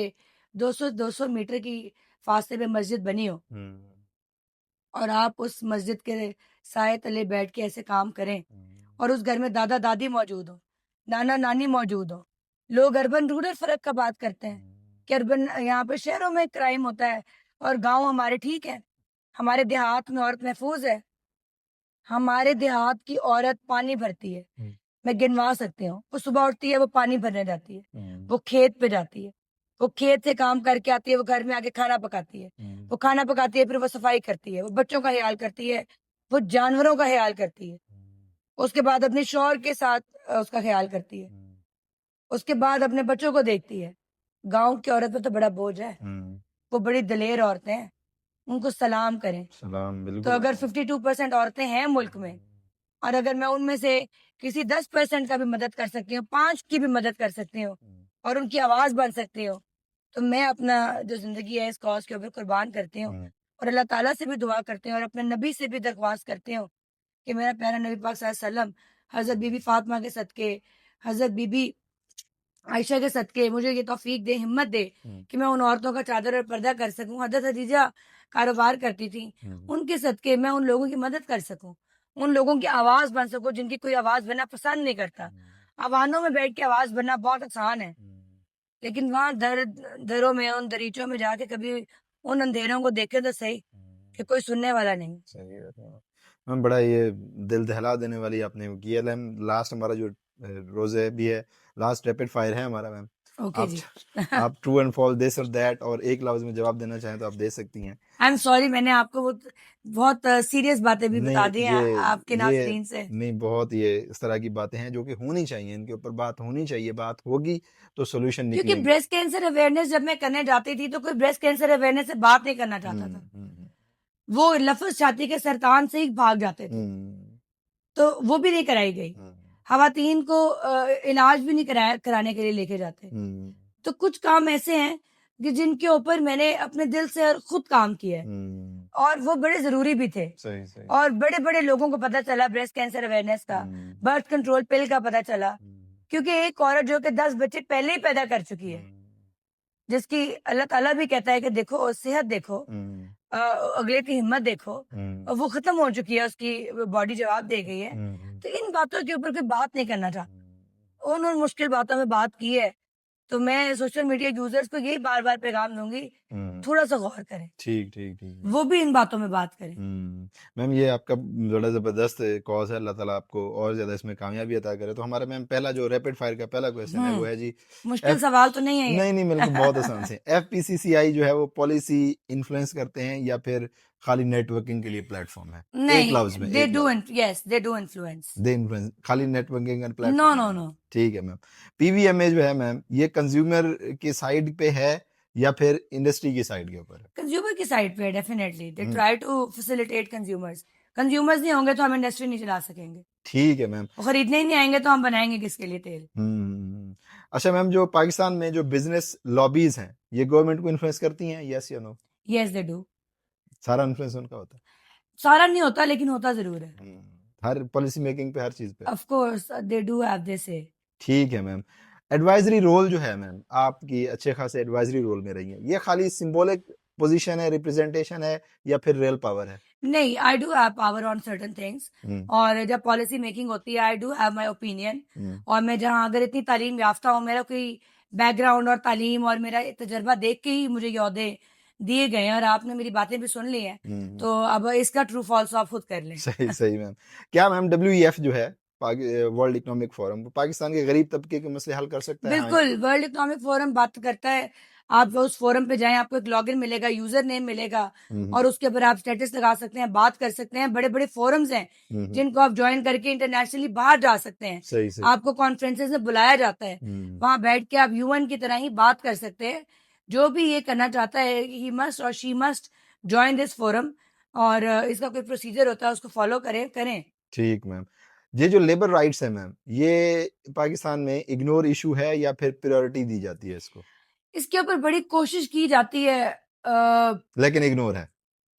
200 मीटर की फासले पे मस्जिद बनी हो और आप उस मस्जिद के साए तले बैठ के ऐसे काम करें और उस घर में दादा दादी मौजूद हो, नाना नानी मौजूद हो. लोग अर्बन रूरल फर्क का बात करते हैं कि अर्बन यहाँ पे शहरों में क्राइम होता है और गांव हमारे ठीक है. हमारे देहात में औरत महफूज है? हमारे देहात की औरत पानी भरती है, मैं गिनवा सकती हूँ। वो सुबह उठती है, वो पानी भरने जाती है, वो खेत पे जाती है, वो खेत से काम करके आती है, वो घर में आके खाना पकाती है, वो खाना पकाती है, फिर वो सफाई करती है, वो बच्चों का ख्याल करती है, वो जानवरों का ख्याल करती है, उसके बाद अपने शौहर के साथ उसका ख्याल करती है, उसके बाद अपने बच्चों को देखती है। गाँव की औरत पे तो बड़ा बोझ है, वो बड़ी दलेर औरतें हैं, उनको सलाम करें। सलाम, तो बिल्कुल। अगर 52% औरतें हैं मुल्क में और अगर मैं उनमें से किसी 10% का भी मदद कर सकती हूँ, 5 की भी मदद कर सकती हूँ और उनकी आवाज़ बन सकती हूँ, तो मैं अपना जो ज़िंदगी है इस कॉज़ के ऊपर कुर्बान करती हूँ और अल्लाह ताला से भी दुआ करती हूँ और अपने नबी से भी दरख्वास्त करती हूँ कि मेरा प्यारा नबी पाक सल्लल्लाहु अलैहि वसल्लम, हज़रत बीबी फ़ातिमा के सदके, हज़रत बीबी आयशा के सदके मुझे ये तौफ़ीक दे, हिम्मत दे कि मैं उन औरतों का चादर और पर्दा कर सकूँ। हज़रत खदीजा कारोबार करती थी, उनके सदके मैं उन लोगों की मदद कर सकूँ, उन लोगों की आवाज़ बन सकूँ जिनकी कोई आवाज़ बनना पसंद नहीं करता। अवानों में बैठ के आवाज़ बनना बहुत आसान है, लेकिन वहाँ दरों में, उन दरीचों में जाके कभी उन अंधेरों को देखें तो सही कि कोई सुनने वाला नहीं। सही है। मैम बड़ा ये दिल दहला देने वाली आपने वो की है। मैम लास्ट हमारा जो रोज़े भी है, लास्ट रैपिड फायर है हमारा मैम। ओके आप जी। आप ट्रू एंड फॉल्स दिस और दैट और एक लफ्ज़ में जवाब देना चाहें तो आप दे सकती हैं। आई एम सॉरी मैंने आपको वो बहुत सीरियस बातें भी बता नहीं दी हैं आपके ये नाज़रीन से। नहीं, बहुत ये इस तरह की बातें हैं जो कि होनी चाहिए, इनके ऊपर बात होनी चाहिए, बात होगी तो सॉल्यूशन क्योंकि निकलेंगे। ब्रेस्ट कैंसर अवेयरनेस जब मैं करने जाती थी तो कोई ब्रेस्ट कैंसर अवेयरनेस से बात नहीं करना चाहता था। वो लफ्ज़ छाती के सरतान से ही भाग जाते थे, तो वो भी नहीं कराई गई। ख़वातीन को इलाज भी नहीं कराने के लिए लेके जाते। तो कुछ काम ऐसे हैं कि जिनके ऊपर मैंने अपने दिल से और खुद काम किया है और वो बड़े ज़रूरी भी थे। सही, सही। और बड़े-बड़े लोगों को पता चला ब्रेस्ट कैंसर अवेयरनेस का, बर्थ कंट्रोल पिल का पता चला, क्योंकि एक औरत जो कि 10 बच्चे पहले ही पैदा कर चुकी है, जिसकी अल्लाह ताला भी कहता है कि देखो सेहत देखो, अगले की हिम्मत देखो और वो ख़त्म हो चुकी है, उसकी बॉडी जवाब दे गई है। तो इन बातों के ऊपर कोई बात नहीं करना चाहता। उन मुश्किल बातों में बात की है, तो मैं सोशल मीडिया यूज़र्स को यही बार-बार पैगाम दूँगी, थोड़ा-सा गौर करें। ठीक, ठीक, ठीक। वो भी इन बातों में बात करें। मैम ये आपका बड़ा ज़बरदस्त कॉज़ है, अल्लाह ताला आपको और ज़्यादा इसमें कामयाबी अता करे। तो हमारा मैम पहला जो रैपिड फायर का पहला क्वेश्चन है वो है जी मुश्किल एफ सवाल तो नहीं है ये। नहीं, बिल्कुल बहुत आसान से। एफपीसीसीआई जो है वो पॉलिसी इन्फ्लुएंस करते हैं या फिर खाली नेटवर्किंग के लिए प्लेटफ़ॉर्म है? एक लफ्ज़ में, दे एक डू लफ्ज़। Yes, they do influence. They influence खाली नेटवर्किंग का नो, प्लेटफ़ॉर्म नो, है। नो। ठीक है मैम। पीवीएमए जो है मैम ये कंज़्यूमर की साइड पे है या फिर इंडस्ट्री की साइड के ऊपर है? कंज्यूमर की साइड पे है definitely. They hmm, try to facilitate consumers. Consumers नहीं होंगे तो हम इंडस्ट्री नहीं चला सकेंगे। ठीक है मैम। वो खरीदने ही नहीं आएँगे तो हम बनाएँगे किसके लिए तेल? अच्छा मैम जो पाकिस्तान में जो बिज़नेस लॉबीज़ हैं, ये गवर्नमेंट को इन्फ्लुएंस करती हैं, येस या नो? Yes they do. सारा इन्फ्लुएंस उनका होता है? सारा नहीं होता लेकिन होता ज़रूर है। हर पॉलिसी मेकिंग पे, हर चीज़ पे? Of course they do have this से। ठीक है मैम। एडवाइज़री रोल जो है मैम, आपकी अच्छे खासे एडवाइज़री रोल में रही हैं। ये खाली सिंबॉलिक पोज़ीशन है, रिप्रेजेंटेशन है या फिर रियल पावर है? नहीं, I do have power on certain things hmm, और जब पॉलिसी मेकिंग होती है I do have my opinion hmm, और मैं जहाँ अगर इतनी तालीम याफ्ता हूँ, मेरा कोई बैकग्राउंड और तालीम और मेरा तजुर्बा देख के ही मुझे ये ओहदे दिए गए हैं और आपने मेरी बातें भी सुन ली हैं, हुँ। तो अब इसका ट्रू फॉल्स आप खुद कर लें। सही, सही मैम। क्या मैम डब्ल्यूईएफ जो है, वर्ल्ड इकोनॉमिक फोरम, वो पाकिस्तान के गरीब तबके के मसले हल कर सकता है? हाँ या बिल्कुल, वर्ल्ड इकोनॉमिक फोरम बात करता है, आप उस फोरम पे जाएँ, आपको एक लॉगिन मिलेगा, यूज़र नेम मिलेगा हुँ, हुँ, और उसके ऊपर आप स्टेटस लगा सकते हैं, बात कर सकते हैं। बड़े-बड़े फोरम्स हैं, हुँ, हुँ। जिनको आप जॉइन करके इंटरनेशनली बाहर जा सकते हैं। सही, सही। आपको कॉन्फ्रेंसेस में बुलाया जाता है, हुँ, वहाँ बैठ के आप यूएन की तरह ही बात कर सकते हैं। जो भी ये करना चाहता है, ही मस्ट और she must join this forum और इसका कोई प्रोसीजर होता है, उसको फॉलो करें। ठीक मैम। ये जो लेबर राइट्स है मैम, ये पाकिस्तान में इग्नोर इश्यू है या फिर प्रायोरिटी दी जाती है इसको? इसके ऊपर बड़ी कोशिश की जाती है लेकिन इग्नोर है।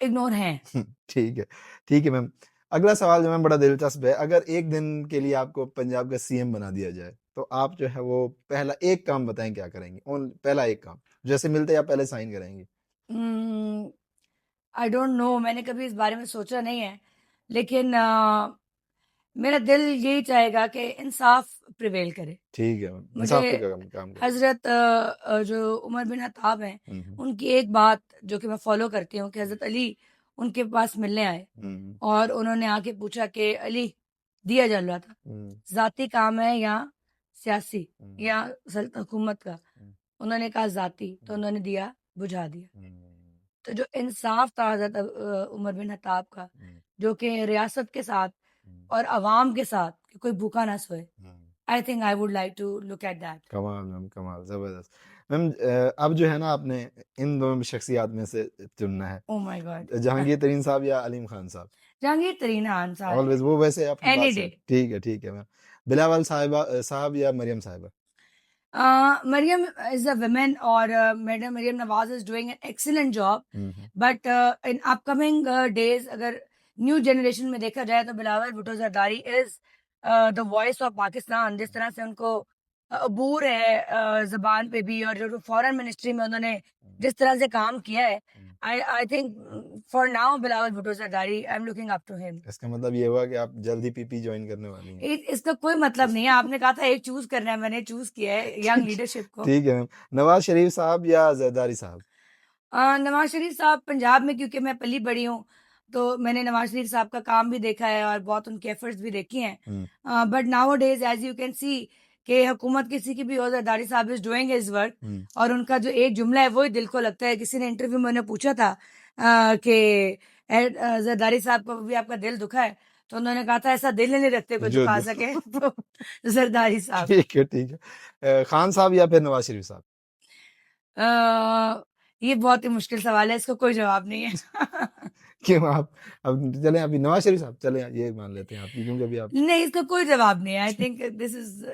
इग्नोर हैं। ठीक है। ठीक है मैम। अगला सवाल जो मैम बड़ा दिलचस्प है, अगर एक दिन के लिए आपको पंजाब का सीएम बना दिया जाए, तो आप जो है वो पहला एक काम बताएँ क्या करेंगी? पहला एक काम, जैसे मिलते ही आप पहले साइन करेंगी? आई डोंट नो मैंने कभी इस बारे में सोचा नहीं है लेकिन मेरा दिल यही चाहेगा कि इंसाफ प्रिवेल करे। ठीक है मैम, मुझे इंसाफ पे काम करें। हज़रत जो उमर बिन खत्ताब हैं हुँ, हुँ। उनकी एक बात जो कि मैं फॉलो करती हूँ कि हज़रत अली उनके पास मिलने आए और उन्होंने आके पूछा कि अली दिया जल रहा था, जाती काम है या सियासी या हुकूमत का? उन्होंने कहा जाती, तो उन्होंने दिया बुझा दिया। तो जो इंसाफ था हजरत उमर बिन खत्ताब का, जो कि रियासत के साथ और अवाम के साथ कि कोई भूखा ना सोए, I think I would like to look at that. कमाल मैम, कमाल, जबरदस्त मैम। अब जो है ना, आपने इन दोनों शख्सियात में से चुनना है, ओ माय गॉड, जहांगीर तरीन साहब या अलीम खान साहब? जहांगीर तरीन खान साहब, ऑलवेज, वो वैसे आपकी एनी बात डे। है। ठीक है मैम। बिलावल साहब या मरियम साहिबा? Mariam is a woman or Madam Mariam Nawaz is doing an excellent job. But in upcoming days, अगर न्यू जनरेशन में देखा जाए तो Bilawal Bhutto Zardari is the voice of Pakistan. जिस तरह से उनको अबूर है जबान पे भी, और जो फॉरेन मिनिस्ट्री में उन्होंने जिस तरह से काम किया है, I think for now Bilawal Bhutto Zardari, I am looking up to him. इसका मतलब ये हुआ कि आप जल्दी पीपी ज्वाइन करने वाली हैं? इसका कोई मतलब नहीं है, आपने कहा था एक चूज करना है, मैंने चूज किया है यंग लीडरशिप को। ठीक है मैम। नवाज शरीफ साहब या जरदारी साहब? नवाज शरीफ साहब पंजाब में क्योंकि मैं पली बड़ी हूँ, तो मैंने नवाज शरीफ साहब का काम भी देखा है और बहुत उनके एफर्ट्स भी देखे हैं। But nowadays as you can see कि हुकूमत किसी की भी हो, जरदारी साहब इज डूइंग हिज वर्क। और उनका जो एक जुमला है वो ही दिल को लगता है। किसी ने इंटरव्यू में उन्हें पूछा था कि जरदारी साहब को भी आपका दिल दुखा है, तो उन्होंने कहा था ऐसा दिल ही नहीं रखते कोई जो दुखा सके। तो जरदारी साहब। ठीक है। खान साहब या फिर नवाज शरीफ साहब? ये बहुत ही मुश्किल सवाल है, इसका कोई जवाब नहीं है। क्यों? आप अब चले, अभी नवाज शरीफ साहब चले, ये मान लेते हैं आपकी, क्योंकि अभी आप नहीं, इसका कोई जवाब नहीं है। आई थिंक दिस इज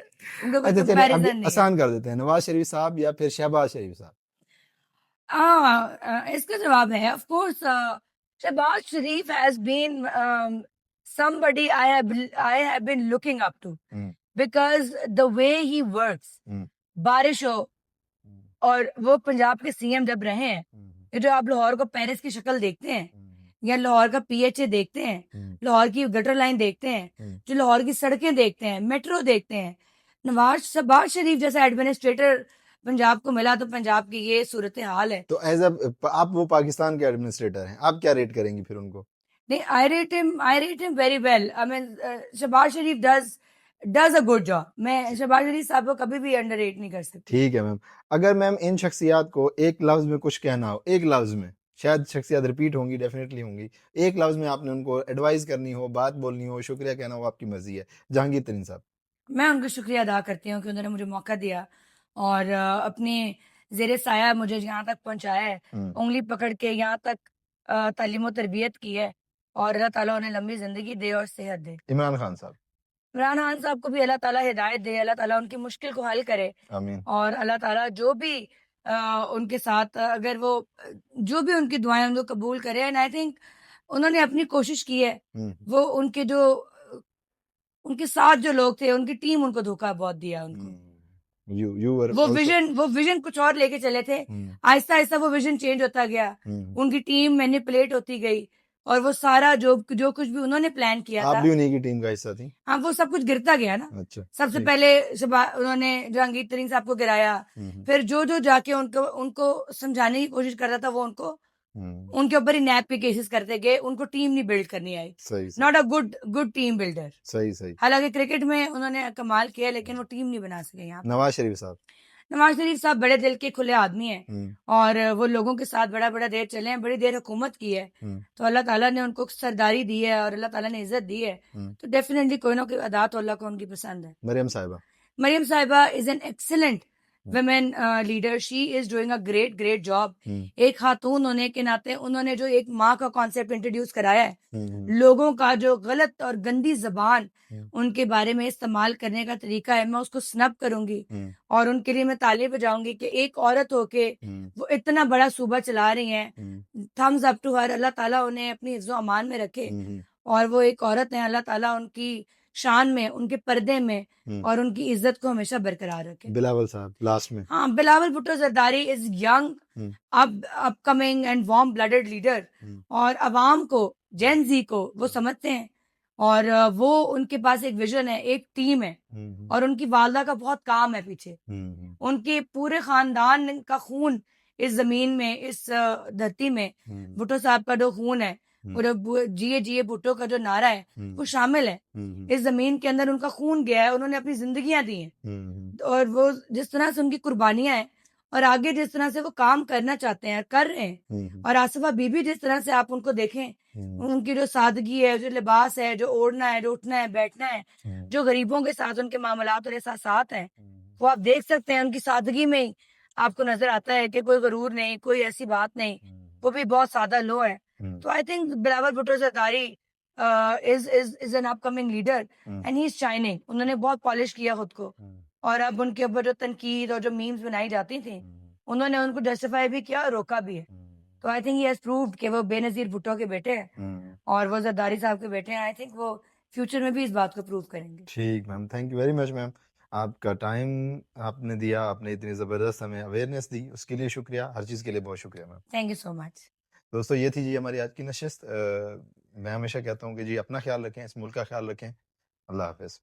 उनका कोई अच्छा चले, अभी कंपैरिजन नहीं है। आसान कर देते हैं, नवाज शरीफ साहब या फिर शहबाज शरीफ साहब? इसका जवाब है of course Shahbaz Sharif has been somebody I have been looking up to because the way he works, बारिश हो और वो पंजाब के सीएम जब रहे हैं, ये जो आप लाहौर को पेरिस की शक्ल देखते हैं, या लाहौर का पीएचए देखते हैं, लाहौर की गटर लाइन देखते हैं, जो लाहौर की सड़कें देखते हैं, मेट्रो देखते हैं, शहबाज शरीफ जैसा एडमिनिस्ट्रेटर पंजाब को मिला तो पंजाब की ये सूरत हाल है। तो एज आप वो पाकिस्तान के एडमिनिस्ट्रेटर हैं, आप क्या रेट करेंगी फिर उनको? नहीं, I rate him very well. I mean Shahbaz Sharif does a good job. मैं शहबाज शरीफ साहब को कभी भी अंडररेट नहीं कर सकती। ठीक है मैम। अगर मैम इन शख्सियात को एक लफ्ज में कुछ कहना हो, एक लफ्ज में, शायद शख्सियात रिपीट होंगी, डेफिनेटली होंगी, एक लफ्ज में आपने उनको एडवाइस करनी हो, बात बोलनी हो, शुक्रिया कहना हो, आपकी मर्जी है। जहांगीर तरीन साहब? मैं उनका शुक्रिया अदा करती हूँ कि उन्होंने मुझे मौका दिया और अपने जेरे साया मुझे यहाँ तक पहुँचाया है, उंगली पकड़ के यहाँ तक तालीम और तरबियत की है, और अल्लाह ताला उन्हें लंबी जिंदगी दे और सेहत दे। इमरान खान साहब? इमरान खान साहब को भी अल्लाह ताला हिदायत दे, अल्लाह ताला उनकी मुश्किल को हल करे, आमीन। और अल्लाह ताला जो भी उनके साथ अगर वो जो भी उनकी दुआएं उनको कबूल करे। एंड आई थिंक उन्होंने अपनी कोशिश की है। वो उनके जो उनके साथ जो लोग थे, उनकी टीम उनको धोखा बहुत दिया उनको। वो विजन कुछ और लेके चले थे, आहिस्ता आहिस्ता वो विजन चेंज होता गया, उनकी टीम मैनिपुलेट होती गई, और वो सारा जो कुछ भी उन्होंने प्लान किया आप था, भी उन्हीं की टीम का हिस्सा थी? हाँ, वो सब कुछ गिरता गया ना। अच्छा, सबसे पहले उन्होंने जहांगीर तरीन साहब को गिराया, फिर जो जाके उनको समझाने की कोशिश कर रहा था, वो उनके ऊपर ही नैप के केसेस करते गए, उनको टीम नहीं बिल्ड करनी आई। Not a good team builder. सही। हालांकि क्रिकेट में उन्होंने कमाल किया, लेकिन वो टीम नहीं बना सके। यहाँ नवाज शरीफ साहब? नवाज शरीफ साहब बड़े दिल के खुले आदमी हैं, और वो लोगों के साथ बड़ा देर चले हैं, बड़ी देर हुकूमत की है, तो अल्लाह ताला ने उनको सरदारी दी है और अल्लाह ताला ने इज्जत दी है, तो डेफिनेटली कोई ना कोई अदा तो अल्लाह को उनकी पसंद है। मरियम साहिबा? मरियम साहिबा is an excellent women leader. She is doing a great job. एक खातून होने के नाते उन्होंने जो एक माँ का कॉन्सेप्ट इंट्रोड्यूस कराया है, लोगों का जो गलत और गंदी जबान उनके बारे में इस्तेमाल करने का तरीका है, मैं उसको स्नब करूंगी, और उनके लिए मैं ताली बजाऊंगी कि एक औरत होके वो इतना बड़ा सूबा चला रही हैं। Thumbs up to her. अल्लाह ताला उन्हें अपनी इज्जो अमान में रखे, और वो एक औरत है, अल्लाह ताला उनकी शान में, उनके पर्दे में और उनकी इज्जत को हमेशा बरकरार रखे। बिलावल साहब लास्ट में? हाँ, Bilawal Bhutto Zardari is young, upcoming and warm blooded leader, और अवाम को, जेन जी को वो समझते हैं, और वो उनके पास एक विजन है, एक टीम है, और उनकी वालदा का बहुत काम है पीछे। उनके पूरे खानदान का खून इस जमीन में, इस धरती में, भुट्टो साहब का जो खून है और अब जिए जिए भुट्टो का जो नारा है वो शामिल है। इस जमीन के अंदर उनका खून गया है, उन्होंने अपनी जिंदगियां दी हैं, और वो जिस तरह से उनकी कुर्बानियां हैं और आगे जिस तरह से वो काम करना चाहते हैं कर रहे हैं, और आसिफा बीबी जिस तरह से आप उनको देखें, उनकी जो सादगी है, जो लिबास है, जो ओढ़ना है, जो उठना है, बैठना है, जो गरीबों के साथ उनके मामलात और एहसासात हैं, वो आप देख सकते हैं। उनकी सादगी में ही आपको नजर आता है कि कोई गरूर नहीं, कोई ऐसी बात नहीं, वो भी बहुत सादा लो है। तो I think Bilawal Bhutto Zardari is an upcoming leader and he is shining. उन्होंने बहुत पॉलिश किया खुद को, और अब उनके ऊपर जो तनकीद और जो मीम्स बनाई जाती थी, उन्होंने उनको जस्टिफाई भी किया और रोका भी है। तो I think he has proved कि वो बेनजीर भुट्टो के बेटे हैं और वो जरदारी साहब के बेटे हैं। आई थिंक वो फ्यूचर में भी इस बात को प्रूव करेंगे। ठीक ma'am, thank you very much ma'am. आपका टाइम आपने दिया, आपने इतनी ज़बरदस्त हमें अवेयरनेस दी, उसके लिए शुक्रिया, हर चीज़ के लिए बहुत शुक्रिया ma'am. Thank you so much. दोस्तों ये थी जी हमारी आज की नशिस्त। मैं हमेशा कहता हूँ कि जी अपना ख्याल रखें, इस मुल्क का ख्याल रखें। अल्लाह हाफ़िज़।